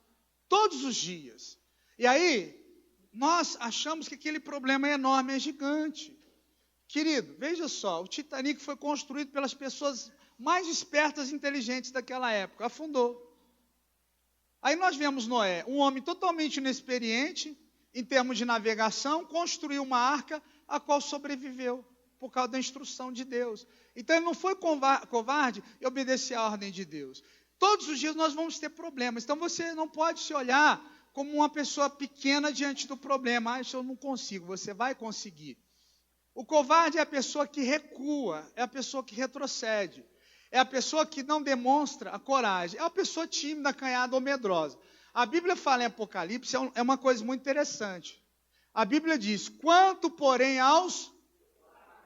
Todos os dias. E aí, nós achamos que aquele problema é enorme, é gigante. Querido, veja só, o Titanic foi construído pelas pessoas mais espertas e inteligentes daquela época. Afundou. Aí nós vemos Noé, um homem totalmente inexperiente, em termos de navegação, construiu uma arca a qual sobreviveu, por causa da instrução de Deus. Então ele não foi covarde e obedeceu à ordem de Deus. Todos os dias nós vamos ter problemas, então você não pode se olhar como uma pessoa pequena diante do problema. Ah, isso eu não consigo, você vai conseguir. O covarde é a pessoa que recua, é a pessoa que retrocede. É a pessoa que não demonstra a coragem. É a pessoa tímida, acanhada ou medrosa. A Bíblia fala em Apocalipse, é uma coisa muito interessante. A Bíblia diz, quanto porém aos...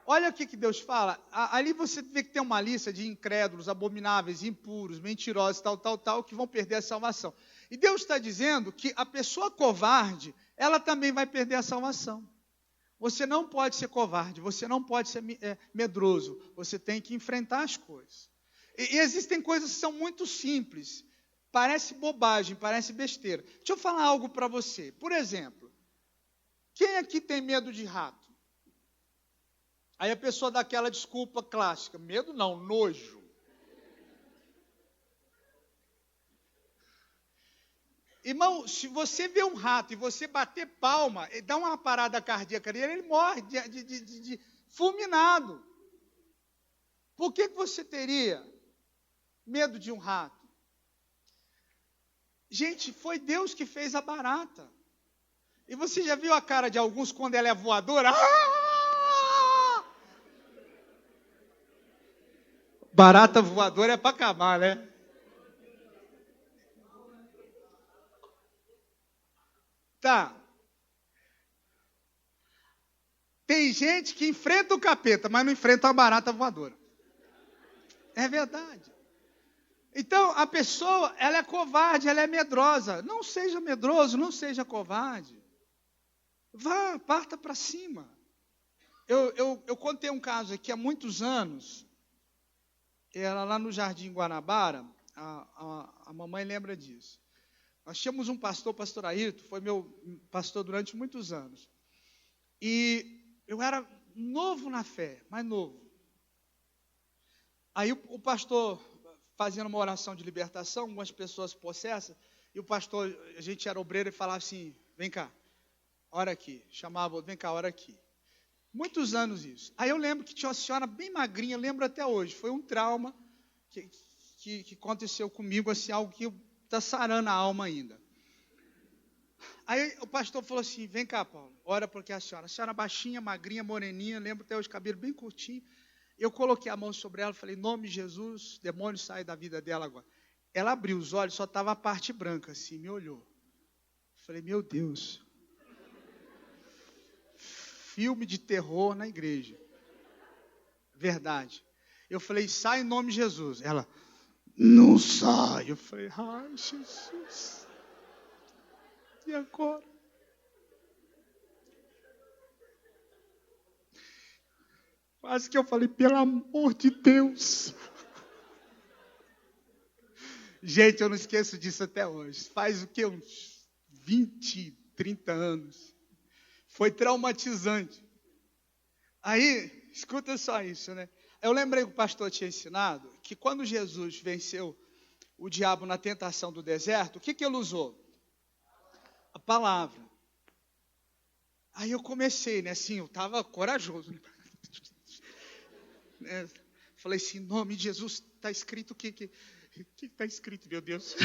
Olha o que Deus fala. Ali você vê que tem uma lista de incrédulos, abomináveis, impuros, mentirosos, tal, que vão perder a salvação. E Deus está dizendo que a pessoa covarde, ela também vai perder a salvação. Você não pode ser covarde, você não pode ser medroso. Você tem que enfrentar as coisas. E existem coisas que são muito simples. Parece bobagem, parece besteira. Deixa eu falar algo para você. Por exemplo, quem aqui tem medo de rato? Aí a pessoa dá aquela desculpa clássica. Medo não, nojo. Irmão, se você vê um rato e você bater palma, e dá uma parada cardíaca nele, ele morre de fulminado. Por que você teria medo de um rato? Gente, foi Deus que fez a barata. E você já viu a cara de alguns quando ela é voadora? Ah! Barata voadora é para acabar, né? Tá. Tem gente que enfrenta o capeta, mas não enfrenta a barata voadora. É verdade. Então, a pessoa, ela é covarde, ela é medrosa. Não seja medroso, não seja covarde. Vá, parta para cima. Eu contei um caso aqui há muitos anos. Era lá no Jardim Guanabara. A mamãe lembra disso. Nós tínhamos um pastor Ayrton, foi meu pastor durante muitos anos. E eu era novo na fé, mais novo. Aí o pastor fazendo uma oração de libertação, algumas pessoas possessas, e o pastor, a gente era obreiro e falava assim, vem cá, ora aqui. Chamava, vem cá, ora aqui. Muitos anos isso. Aí eu lembro que tinha uma senhora bem magrinha, lembro até hoje, foi um trauma que aconteceu comigo, assim, algo que está sarando a alma ainda. Aí o pastor falou assim, vem cá, Paulo, ora porque a senhora baixinha, magrinha, moreninha, lembro até hoje, cabelo bem curtinho. Eu coloquei a mão sobre ela, falei, em nome de Jesus, demônio sai da vida dela agora. Ela abriu os olhos, só estava a parte branca, assim, me olhou. Falei, meu Deus. Filme de terror na igreja. Verdade. Eu falei, sai em nome de Jesus. Ela, não sai. Eu falei, ai, Jesus. E agora? Quase que eu falei, pelo amor de Deus. Gente, eu não esqueço disso até hoje. Faz o quê? Uns 20, 30 anos. Foi traumatizante. Aí, escuta só isso, né? Eu lembrei que o pastor tinha ensinado que quando Jesus venceu o diabo na tentação do deserto, o que ele usou? A palavra. Aí eu comecei, né? Assim, eu estava corajoso. Falei assim, em nome de Jesus, está escrito o que está escrito, meu Deus.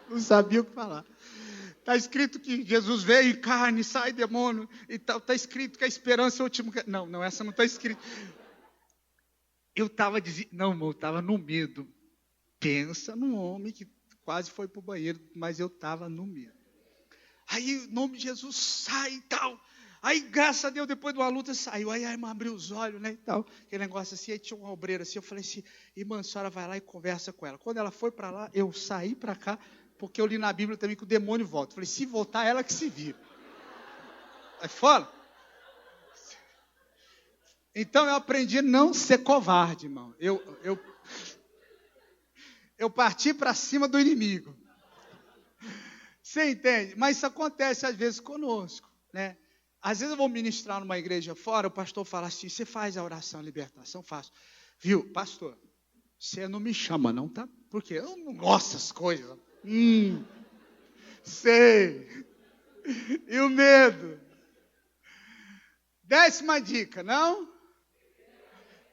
Não sabia o que falar. Está escrito que Jesus veio em carne, sai demônio e tal. Está escrito que a esperança é o último. Não, essa não está escrito. Eu estava dizendo, não, irmão, eu estava no medo. Pensa num homem que quase foi para o banheiro, mas eu estava no medo. Aí, em nome de Jesus, sai e tal. Aí, graças a Deus, depois de uma luta, saiu. Aí a irmã abriu os olhos, né, e tal. Aquele negócio assim, aí tinha um obreiro assim. Eu falei assim, irmã, a senhora vai lá e conversa com ela. Quando ela foi para lá, eu saí para cá, porque eu li na Bíblia também que o demônio volta. Eu falei, se voltar, ela que se vira. Aí fora. Então, eu aprendi a não ser covarde, irmão. Eu parti para cima do inimigo. Você entende? Mas isso acontece às vezes conosco, né? Às vezes eu vou ministrar numa igreja fora, o pastor fala assim, você faz a oração libertação? Faço. Viu, pastor, você não me chama não, tá? Porque eu não gosto das coisas. Sei. E o medo? 10ª dica, não?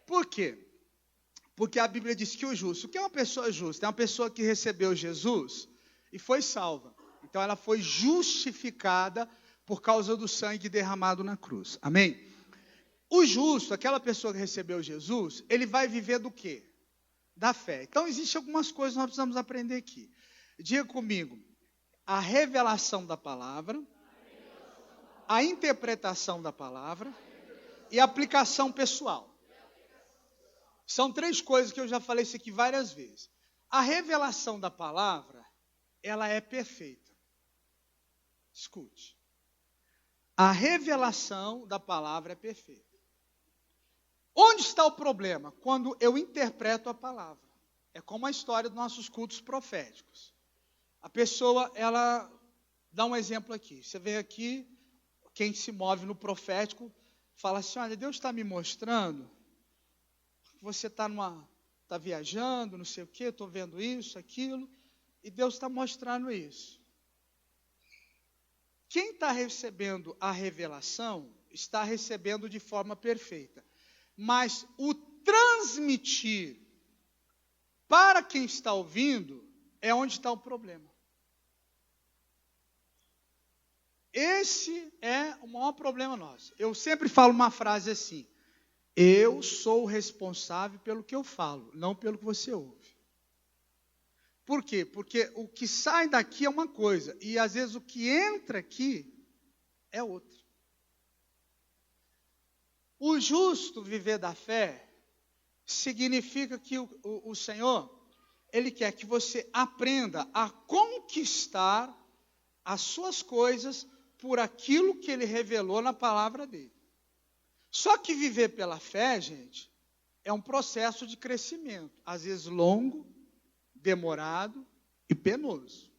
Por quê? Porque a Bíblia diz que o justo, o que é uma pessoa justa? É uma pessoa que recebeu Jesus e foi salva. Então ela foi justificada por causa do sangue derramado na cruz. Amém? O justo, aquela pessoa que recebeu Jesus, ele vai viver do quê? Da fé. Então existem algumas coisas que nós precisamos aprender aqui. Diga comigo, a revelação da palavra, a interpretação da palavra e a aplicação pessoal. São 3 coisas que eu já falei isso aqui várias vezes. A revelação da palavra, ela é perfeita. Escute. A revelação da palavra é perfeita. Onde está o problema? Quando eu interpreto a palavra. É como a história dos nossos cultos proféticos. A pessoa, ela dá um exemplo aqui. Você vem aqui, quem se move no profético, fala assim, olha, Deus está me mostrando, você está viajando, não sei o quê, estou vendo isso, aquilo, e Deus está mostrando isso. Quem está recebendo a revelação, está recebendo de forma perfeita. Mas o transmitir para quem está ouvindo é onde está o problema. Esse é o maior problema nosso. Eu sempre falo uma frase assim, eu sou responsável pelo que eu falo, não pelo que você ouve. Por quê? Porque o que sai daqui é uma coisa, e às vezes o que entra aqui é outra. O justo viver da fé significa que o Senhor, Ele quer que você aprenda a conquistar as suas coisas por aquilo que Ele revelou na palavra dEle. Só que viver pela fé, gente, é um processo de crescimento, às vezes longo, demorado e penoso.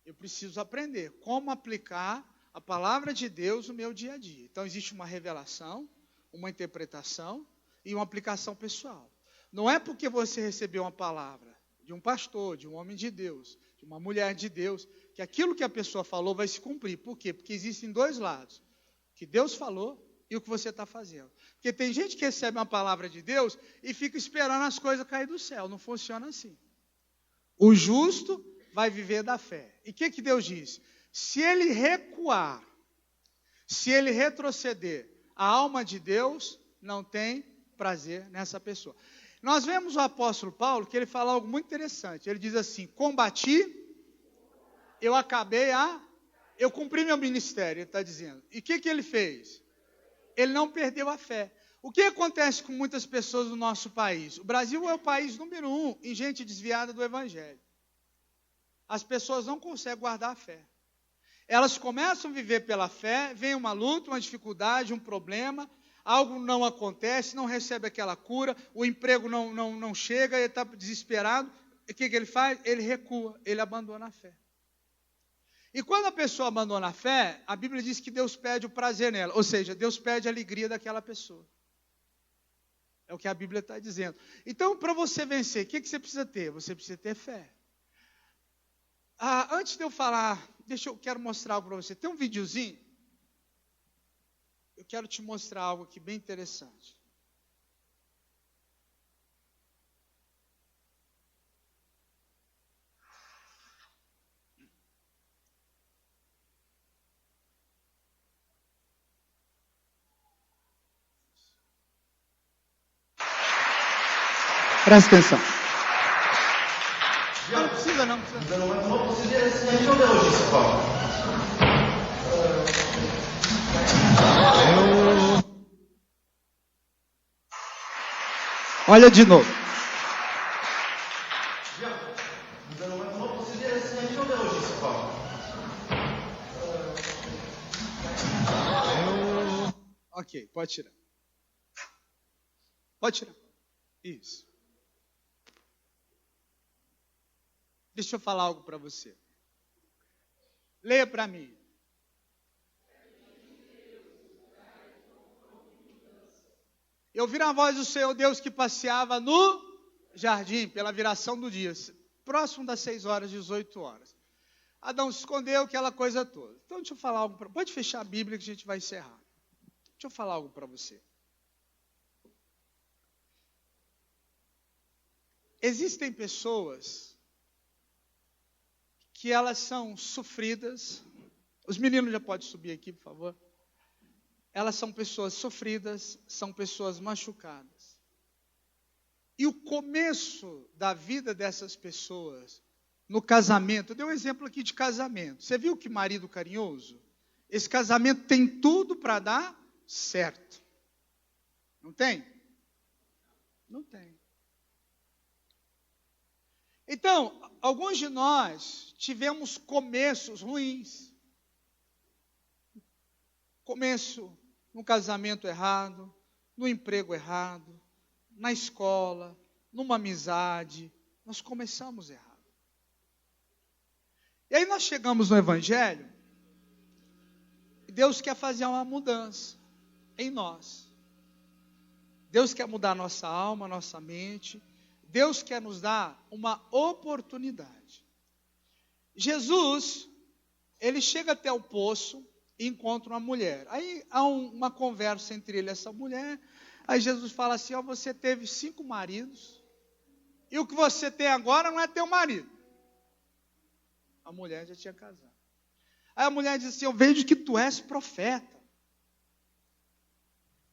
Eu preciso aprender como aplicar a palavra de Deus no meu dia a dia. Então existe uma revelação, uma interpretação e uma aplicação pessoal. Não é porque você recebeu uma palavra de um pastor, de um homem de Deus, de uma mulher de Deus, que aquilo que a pessoa falou vai se cumprir. Por quê? Porque existem 2 lados. O que Deus falou e o que você está fazendo. Porque tem gente que recebe uma palavra de Deus e fica esperando as coisas cair do céu. Não funciona assim. O justo vai viver da fé. E o que Deus diz? Se ele recuar, se ele retroceder, a alma de Deus não tem prazer nessa pessoa. Nós vemos o apóstolo Paulo, que ele fala algo muito interessante. Ele diz assim, combati, eu cumpri meu ministério, ele está dizendo. E o que ele fez? Ele não perdeu a fé. O que acontece com muitas pessoas no nosso país? O Brasil é o país número 1 em gente desviada do Evangelho. As pessoas não conseguem guardar a fé. Elas começam a viver pela fé, vem uma luta, uma dificuldade, um problema, algo não acontece, não recebe aquela cura, o emprego não chega, ele está desesperado. O que ele faz? Ele recua, ele abandona a fé. E quando a pessoa abandona a fé, a Bíblia diz que Deus pede o prazer nela, ou seja, Deus pede a alegria daquela pessoa. É o que a Bíblia está dizendo. Então, para você vencer, o que você precisa ter? Você precisa ter fé. Antes de eu falar, eu quero mostrar algo para você. Tem um videozinho. Eu quero te mostrar algo aqui bem interessante. Presta atenção. Não precisa, não precisa. Olha de novo. Ok, pode tirar. Pode tirar. Isso. Deixa eu falar algo para você. Leia para mim. Eu ouvi a voz do Senhor Deus que passeava no jardim pela viração do dia, próximo das 6 horas, 18 horas. Adão se escondeu, aquela coisa toda. Então deixa eu falar algo para você. Pode fechar a Bíblia que a gente vai encerrar. Deixa eu falar algo para você. Existem pessoas que elas são sofridas. Os meninos já podem subir aqui, por favor. Elas são pessoas sofridas, são pessoas machucadas. E o começo da vida dessas pessoas, no casamento, eu dei um exemplo aqui de casamento. Você viu que marido carinhoso? Esse casamento tem tudo para dar certo. Não tem? Não tem. Então, alguns de nós tivemos começos ruins. Começo no casamento errado, no emprego errado, na escola, numa amizade. Nós começamos errado. E aí nós chegamos no Evangelho e Deus quer fazer uma mudança em nós. Deus quer mudar nossa alma, nossa mente. Deus quer nos dar uma oportunidade. Jesus, ele chega até o poço e encontra uma mulher. Aí há uma conversa entre ele e essa mulher. Aí Jesus fala assim, ó, você teve 5 maridos, e o que você tem agora não é teu marido. A mulher já tinha casado. Aí a mulher diz assim, eu vejo que tu és profeta.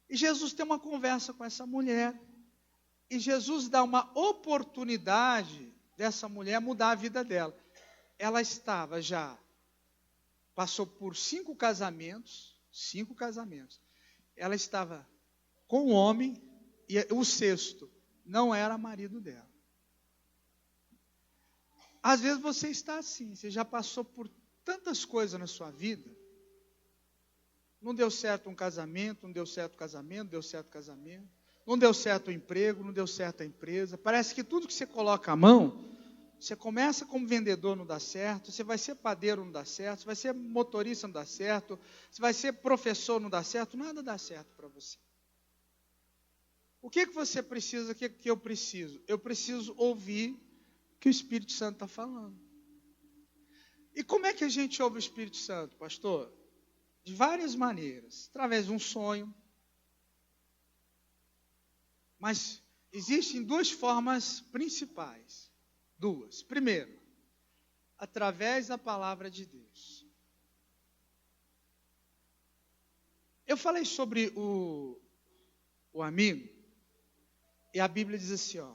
E Jesus tem uma conversa com essa mulher. E Jesus dá uma oportunidade dessa mulher mudar a vida dela. Ela estava já, passou por 5 casamentos. Ela estava com um homem e o 6º não era marido dela. Às vezes você está assim, você já passou por tantas coisas na sua vida. Não deu certo um casamento, não deu certo o casamento, não deu certo o casamento. Não deu certo o emprego, não deu certo a empresa. Parece que tudo que você coloca a mão, você começa como vendedor, não dá certo. Você vai ser padeiro, não dá certo. Você vai ser motorista, não dá certo. Você vai ser professor, não dá certo. Nada dá certo para você. O que você precisa, o que eu preciso? Eu preciso ouvir o que o Espírito Santo está falando. E como é que a gente ouve o Espírito Santo, pastor? De várias maneiras. Através de um sonho. Mas existem 2 formas principais. 2. Primeiro, através da palavra de Deus. Eu falei sobre o amigo, e a Bíblia diz assim, ó,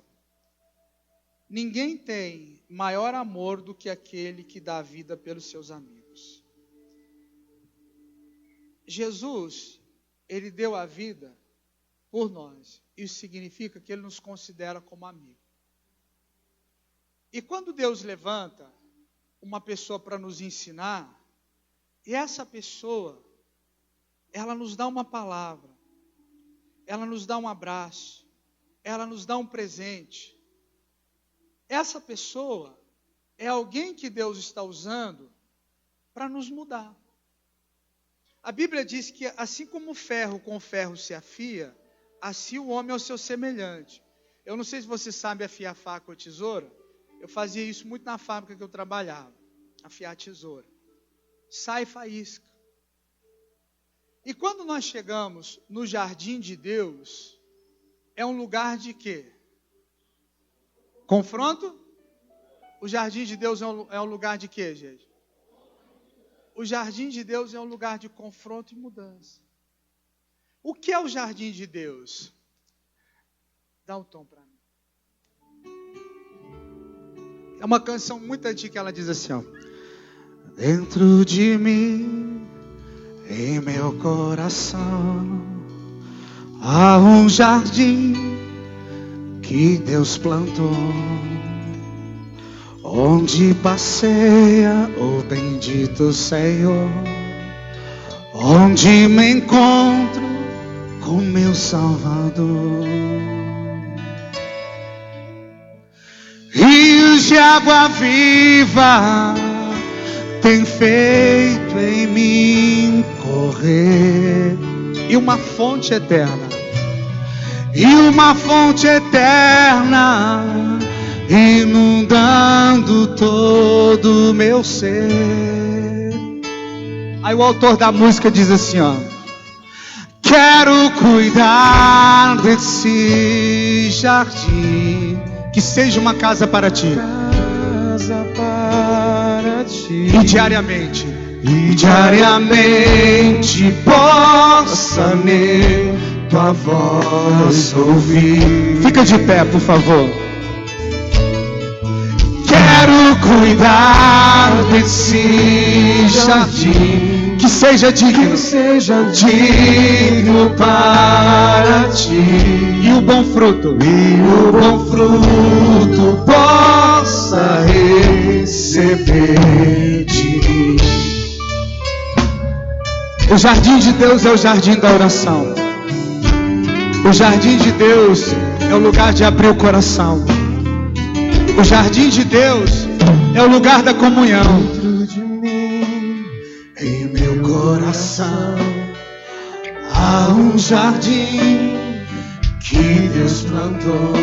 ninguém tem maior amor do que aquele que dá a vida pelos seus amigos. Jesus, ele deu a vida por nós. Isso significa que ele nos considera como amigo. E quando Deus levanta uma pessoa para nos ensinar, e essa pessoa, ela nos dá uma palavra, ela nos dá um abraço, ela nos dá um presente. Essa pessoa é alguém que Deus está usando para nos mudar. A Bíblia diz que assim como o ferro com o ferro se afia, assim o homem é o seu semelhante. Eu não sei se você sabe afiar faca ou tesoura. Eu fazia isso muito na fábrica que eu trabalhava. Afiar tesoura. Sai faísca. E quando nós chegamos no jardim de Deus, é um lugar de quê? Confronto? O jardim de Deus é um lugar de quê, gente? O jardim de Deus é um lugar de confronto e mudança. O que é o jardim de Deus? Dá um tom para mim. É uma canção muito antiga, ela diz assim, ó. Dentro de mim, em meu coração, há um jardim que Deus plantou, onde passeia o bendito Senhor, onde me encontro com meu Salvador. Rios de água viva tem feito em mim correr, e uma fonte eterna, inundando todo o meu ser. Aí o autor da música diz assim, ó. Quero cuidar desse jardim, que seja uma casa para ti. E diariamente possa nele tua voz ouvir. Fica de pé, por favor. Quero cuidar desse jardim, que seja digno para ti, e o bom fruto possa receber de mim. O jardim de Deus é o jardim da oração. O jardim de Deus é o lugar de abrir o coração. O jardim de Deus é o lugar da comunhão. Dentro de mim, em meu coração, há um jardim que Deus plantou,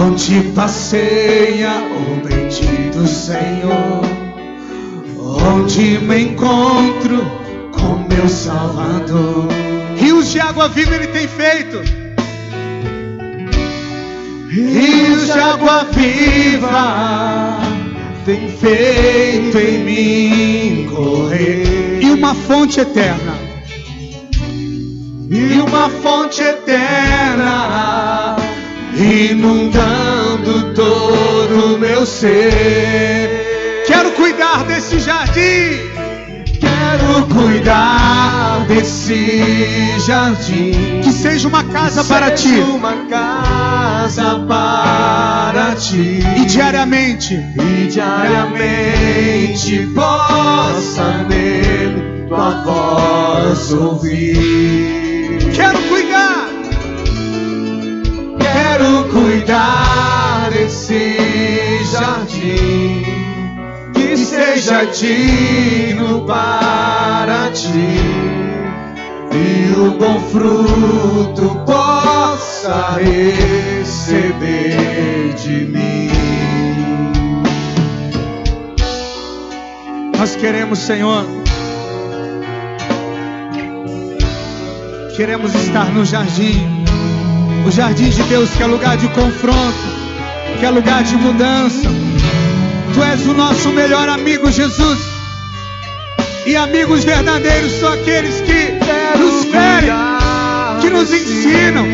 onde passeia o bendito Senhor, onde me encontro com meu Salvador. Rios de água viva Ele tem feito. Rios de água viva tem feito em mim correr. E uma fonte eterna, inundando todo o meu ser. Quero cuidar desse jardim. Que seja uma casa para ti. E diariamente possa nele tua voz ouvir. Quero cuidar desse jardim, que seja digno para ti, e o bom fruto possa receber de mim. Nós queremos, Senhor, queremos estar no jardim, o jardim de Deus, que é lugar de confronto, que é lugar de mudança. Tu és o nosso melhor amigo, Jesus. E amigos verdadeiros são aqueles que nos ferem, que nos ensinam.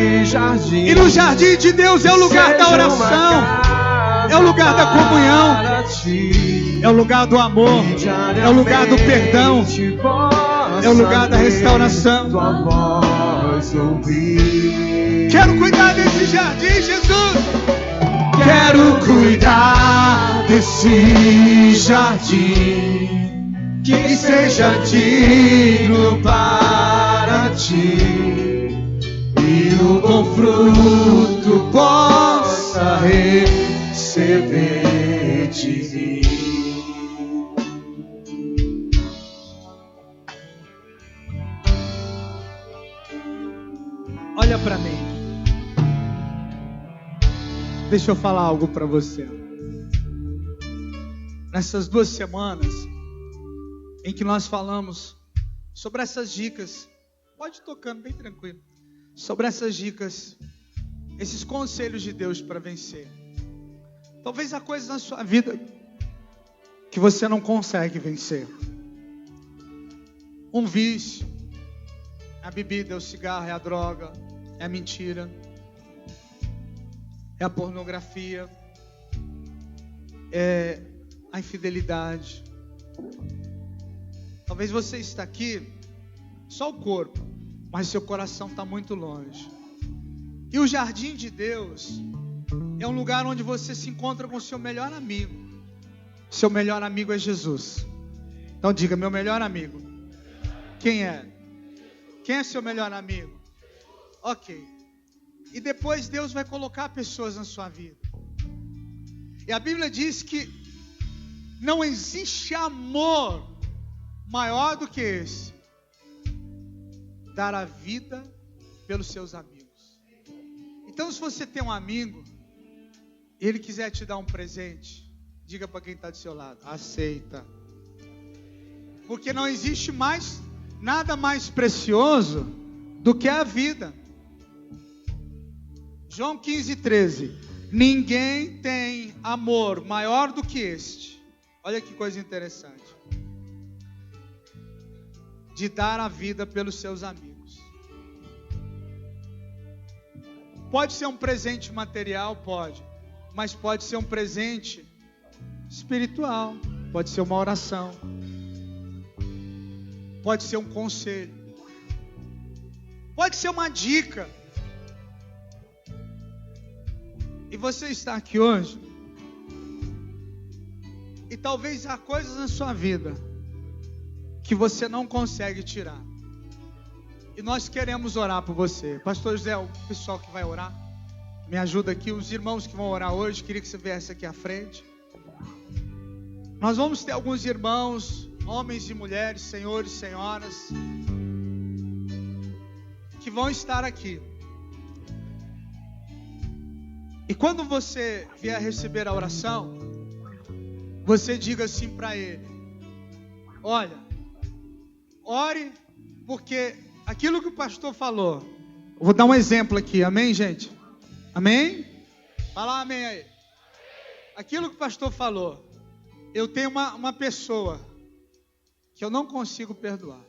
E no jardim de Deus é o lugar da oração, é o lugar da comunhão, é o lugar do amor, é o lugar do perdão, é o lugar da restauração. Quero cuidar desse jardim, Jesus. Quero cuidar desse jardim, que seja digno para ti, e o bom fruto possa receber de mim. Olha para mim. Deixa eu falar algo para você. Nessas 2 semanas em que nós falamos sobre essas dicas, pode ir tocando bem tranquilo, sobre essas dicas, esses conselhos de Deus para vencer. Talvez há coisas na sua vida que você não consegue vencer. Um vício, a bebida, é o cigarro, é a droga, é a mentira, é a pornografia, é a infidelidade. Talvez você está aqui, só o corpo, mas seu coração está muito longe. E o jardim de Deus é um lugar onde você se encontra com o seu melhor amigo. Seu melhor amigo é Jesus. Então diga, meu melhor amigo. Quem é? Quem é seu melhor amigo? Ok. E depois Deus vai colocar pessoas na sua vida. E a Bíblia diz que não existe amor maior do que esse: dar a vida pelos seus amigos. Então, se você tem um amigo e ele quiser te dar um presente, diga para quem está do seu lado: aceita. Porque não existe mais nada mais precioso do que a vida. João 15:13. Ninguém tem amor maior do que este. Olha que coisa interessante. De dar a vida pelos seus amigos. Pode ser um presente material, pode. Mas pode ser um presente espiritual. Pode ser uma oração. Pode ser um conselho. Pode ser uma dica. E você está aqui hoje, e talvez há coisas na sua vida que você não consegue tirar. E nós queremos orar por você. Pastor José, o pessoal que vai orar, me ajuda aqui. Os irmãos que vão orar hoje, queria que você viesse aqui à frente. Nós vamos ter alguns irmãos, homens e mulheres, senhores e senhoras, que vão estar aqui. E quando você vier receber a oração, você diga assim para ele: olha, ore, porque aquilo que o pastor falou, eu vou dar um exemplo aqui, amém, gente? Amém? Fala amém aí. Aquilo que o pastor falou, eu tenho uma pessoa que eu não consigo perdoar.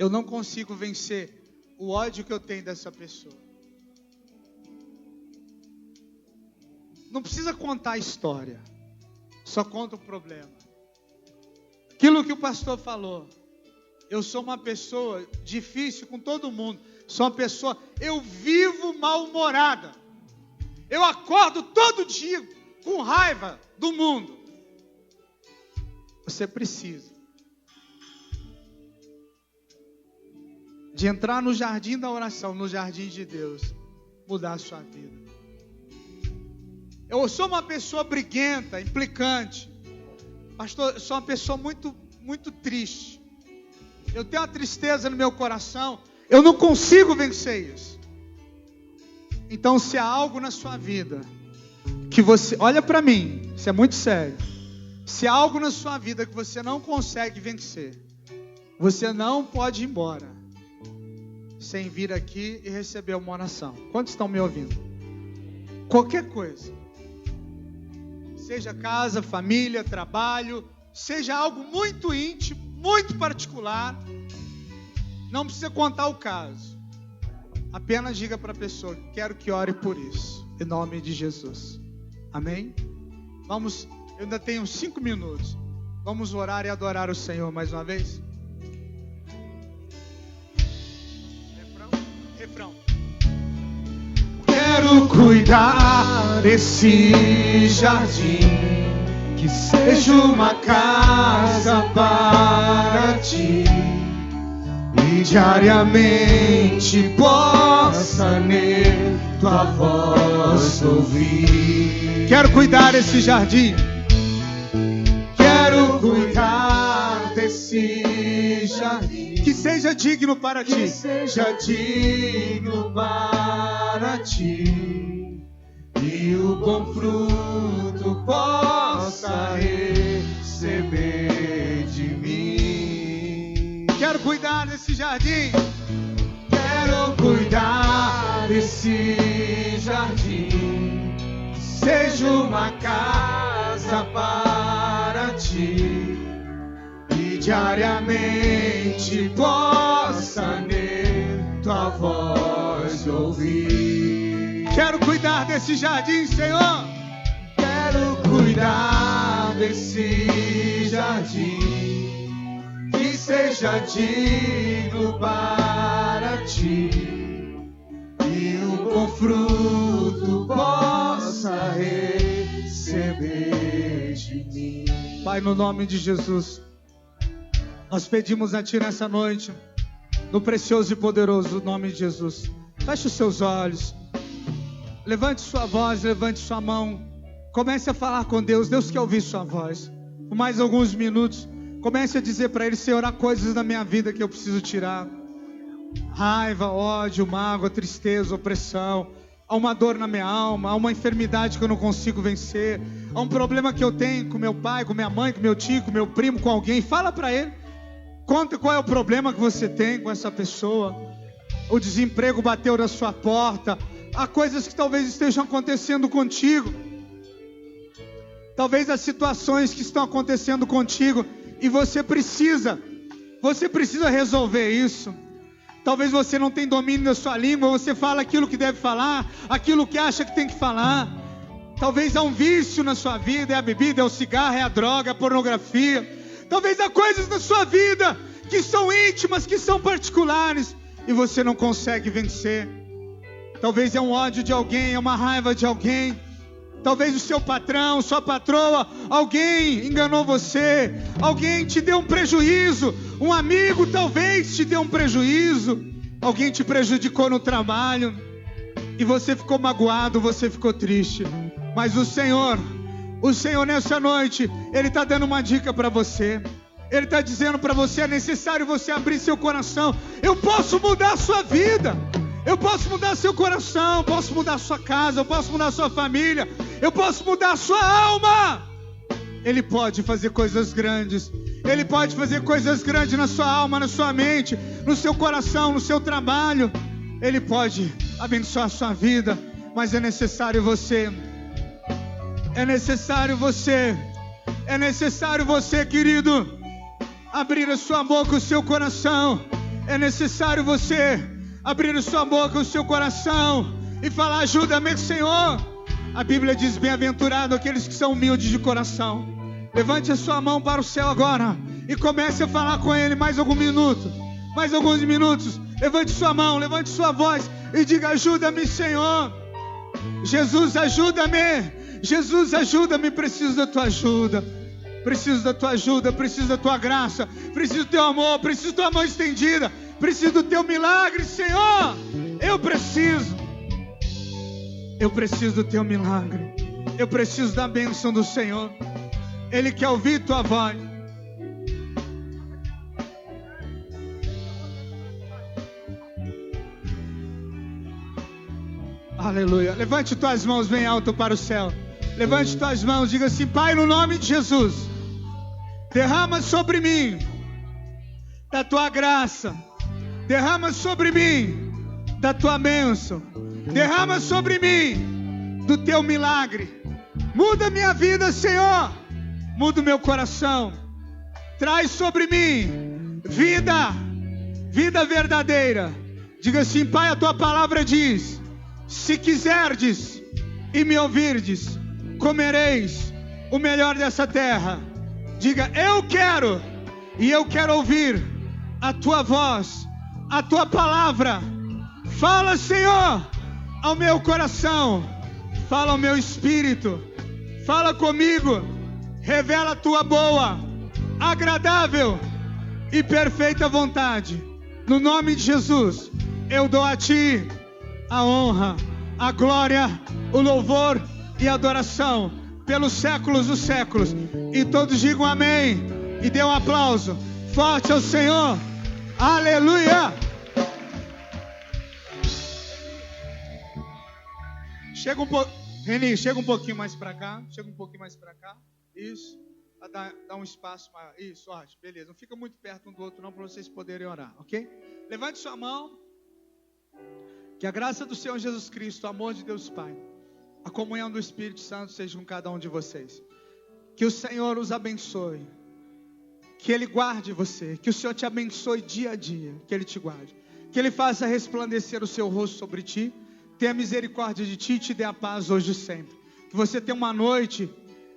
Eu não consigo vencer o ódio que eu tenho dessa pessoa. Não precisa contar a história, só conta o problema. Aquilo que o pastor falou, eu sou uma pessoa difícil com todo mundo, sou uma pessoa, eu vivo mal-humorada, eu acordo todo dia com raiva do mundo. Você precisa de entrar no jardim da oração, no jardim de Deus, mudar a sua vida. Eu sou uma pessoa briguenta, implicante. Pastor, eu sou uma pessoa muito, muito triste. Eu tenho uma tristeza no meu coração. Eu não consigo vencer isso. Então, se há algo na sua vida que você... Olha para mim, isso é muito sério. Se há algo na sua vida que você não consegue vencer, você não pode ir embora sem vir aqui e receber uma oração. Quantos estão me ouvindo? Qualquer coisa. Seja casa, família, trabalho, seja algo muito íntimo, muito particular, não precisa contar o caso. Apenas diga para a pessoa: quero que ore por isso, em nome de Jesus. Amém? Vamos, eu ainda tenho 5 minutos. Vamos orar e adorar o Senhor mais uma vez? Refrão. Quero cuidar desse jardim, que seja uma casa para ti, e diariamente possa nele tua voz ouvir. Quero cuidar desse jardim. Quero cuidar desse jardim, que seja digno para ti. Que seja digno para ti, e o bom fruto possa receber de mim. Quero cuidar desse jardim. Quero cuidar desse jardim, que seja uma casa para ti, e diariamente possa nele tua voz ouvir. Quero cuidar desse jardim, Senhor. Quero cuidar desse jardim, que seja digno para ti, e um bom fruto possa receber de mim. Pai, no nome de Jesus, nós pedimos a Ti nessa noite, no precioso e poderoso nome de Jesus. Feche os seus olhos, levante sua voz, levante sua mão, comece a falar com Deus. Deus quer ouvir sua voz. Por mais alguns minutos, comece a dizer para Ele: Senhor, há coisas na minha vida que eu preciso tirar. Raiva, ódio, mágoa, tristeza, opressão. Há uma dor na minha alma, há uma enfermidade que eu não consigo vencer, há um problema que eu tenho com meu pai, com minha mãe, com meu tio, com meu primo, com alguém. Fala para Ele, conta qual é o problema que você tem com essa pessoa. O desemprego bateu na sua porta, há coisas que talvez estejam acontecendo contigo, talvez as situações que estão acontecendo contigo, e você precisa resolver isso. Talvez você não tenha domínio da sua língua, você fala aquilo que deve falar, aquilo que acha que tem que falar. Talvez há um vício na sua vida, é a bebida, é o cigarro, é a droga, é a pornografia. Talvez há coisas na sua vida que são íntimas, que são particulares, e você não consegue vencer. Talvez é um ódio de alguém, é uma raiva de alguém. Talvez o seu patrão, sua patroa, alguém enganou você, alguém te deu um prejuízo, um amigo talvez te deu um prejuízo, alguém te prejudicou no trabalho, e você ficou magoado, você ficou triste. Mas o Senhor nessa noite, Ele está dando uma dica para você. Ele está dizendo para você: é necessário você abrir seu coração. Eu posso mudar a sua vida, eu posso mudar seu coração, eu posso mudar a sua casa, eu posso mudar a sua família, eu posso mudar a sua alma. Ele pode fazer coisas grandes. Ele pode fazer coisas grandes na sua alma, na sua mente, no seu coração, no seu trabalho. Ele pode abençoar a sua vida, mas é necessário você, querido, abrir a sua boca, o seu coração. É necessário você abrir a sua boca, o seu coração, e falar: ajuda-me, Senhor. A Bíblia diz: bem-aventurado aqueles que são humildes de coração. Levante a sua mão para o céu agora e comece a falar com Ele mais alguns minutos. Levante sua mão, levante sua voz e diga: ajuda-me, Senhor. Jesus, ajuda-me. Jesus, ajuda-me. Preciso da tua ajuda. Preciso da tua ajuda, preciso da tua graça, preciso do teu amor, preciso da tua mão estendida, preciso do teu milagre, Senhor. Eu preciso do teu milagre, eu preciso da bênção do Senhor. Ele quer ouvir tua voz. Aleluia. Levante tuas mãos bem alto para o céu. Levante tuas mãos, diga assim: Pai, no nome de Jesus, derrama sobre mim da tua graça, derrama sobre mim da tua bênção, derrama sobre mim do teu milagre. Muda minha vida, Senhor, muda o meu coração, traz sobre mim vida verdadeira. Diga assim: Pai, a tua palavra diz: se quiserdes e me ouvirdes, comereis o melhor dessa terra. Diga: eu quero, e eu quero ouvir a tua voz, a tua palavra. Fala, Senhor, ao meu coração, fala ao meu espírito, fala comigo, revela a tua boa, agradável e perfeita vontade. No nome de Jesus, eu dou a ti a honra, a glória, o louvor e adoração pelos séculos dos séculos. E todos digam amém e dê um aplauso forte ao Senhor. Aleluia. Reni, chega um pouquinho mais para cá. Isso, dá um espaço maior. Isso, ótimo, beleza. Não fica muito perto um do outro não, para vocês poderem orar, ok? Levante sua mão. Que a graça do Senhor Jesus Cristo, o amor de Deus Pai, a comunhão do Espírito Santo seja com cada um de vocês. Que o Senhor os abençoe. Que Ele guarde você. Que o Senhor te abençoe dia a dia. Que Ele te guarde. Que Ele faça resplandecer o seu rosto sobre ti, tenha misericórdia de ti e te dê a paz hoje e sempre. Que você tenha uma noite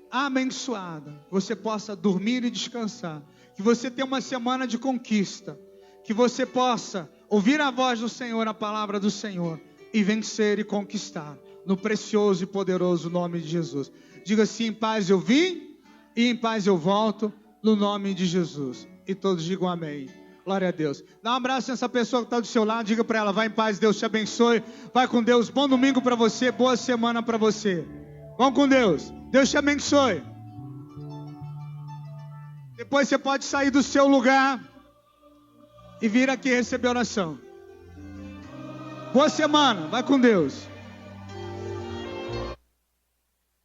abençoada, que você possa dormir e descansar, que você tenha uma semana de conquista, que você possa ouvir a voz do Senhor, a palavra do Senhor, e vencer e conquistar, no precioso e poderoso nome de Jesus. Diga assim: em paz eu vim e em paz eu volto, no nome de Jesus. E todos digam amém. Glória a Deus. Dá um abraço nessa pessoa que está do seu lado, diga para ela: vai em paz, Deus te abençoe, vai com Deus, bom domingo para você, boa semana para você. Vamos com Deus, Deus te abençoe. Depois você pode sair do seu lugar e vir aqui receber oração. Boa semana, vai com Deus.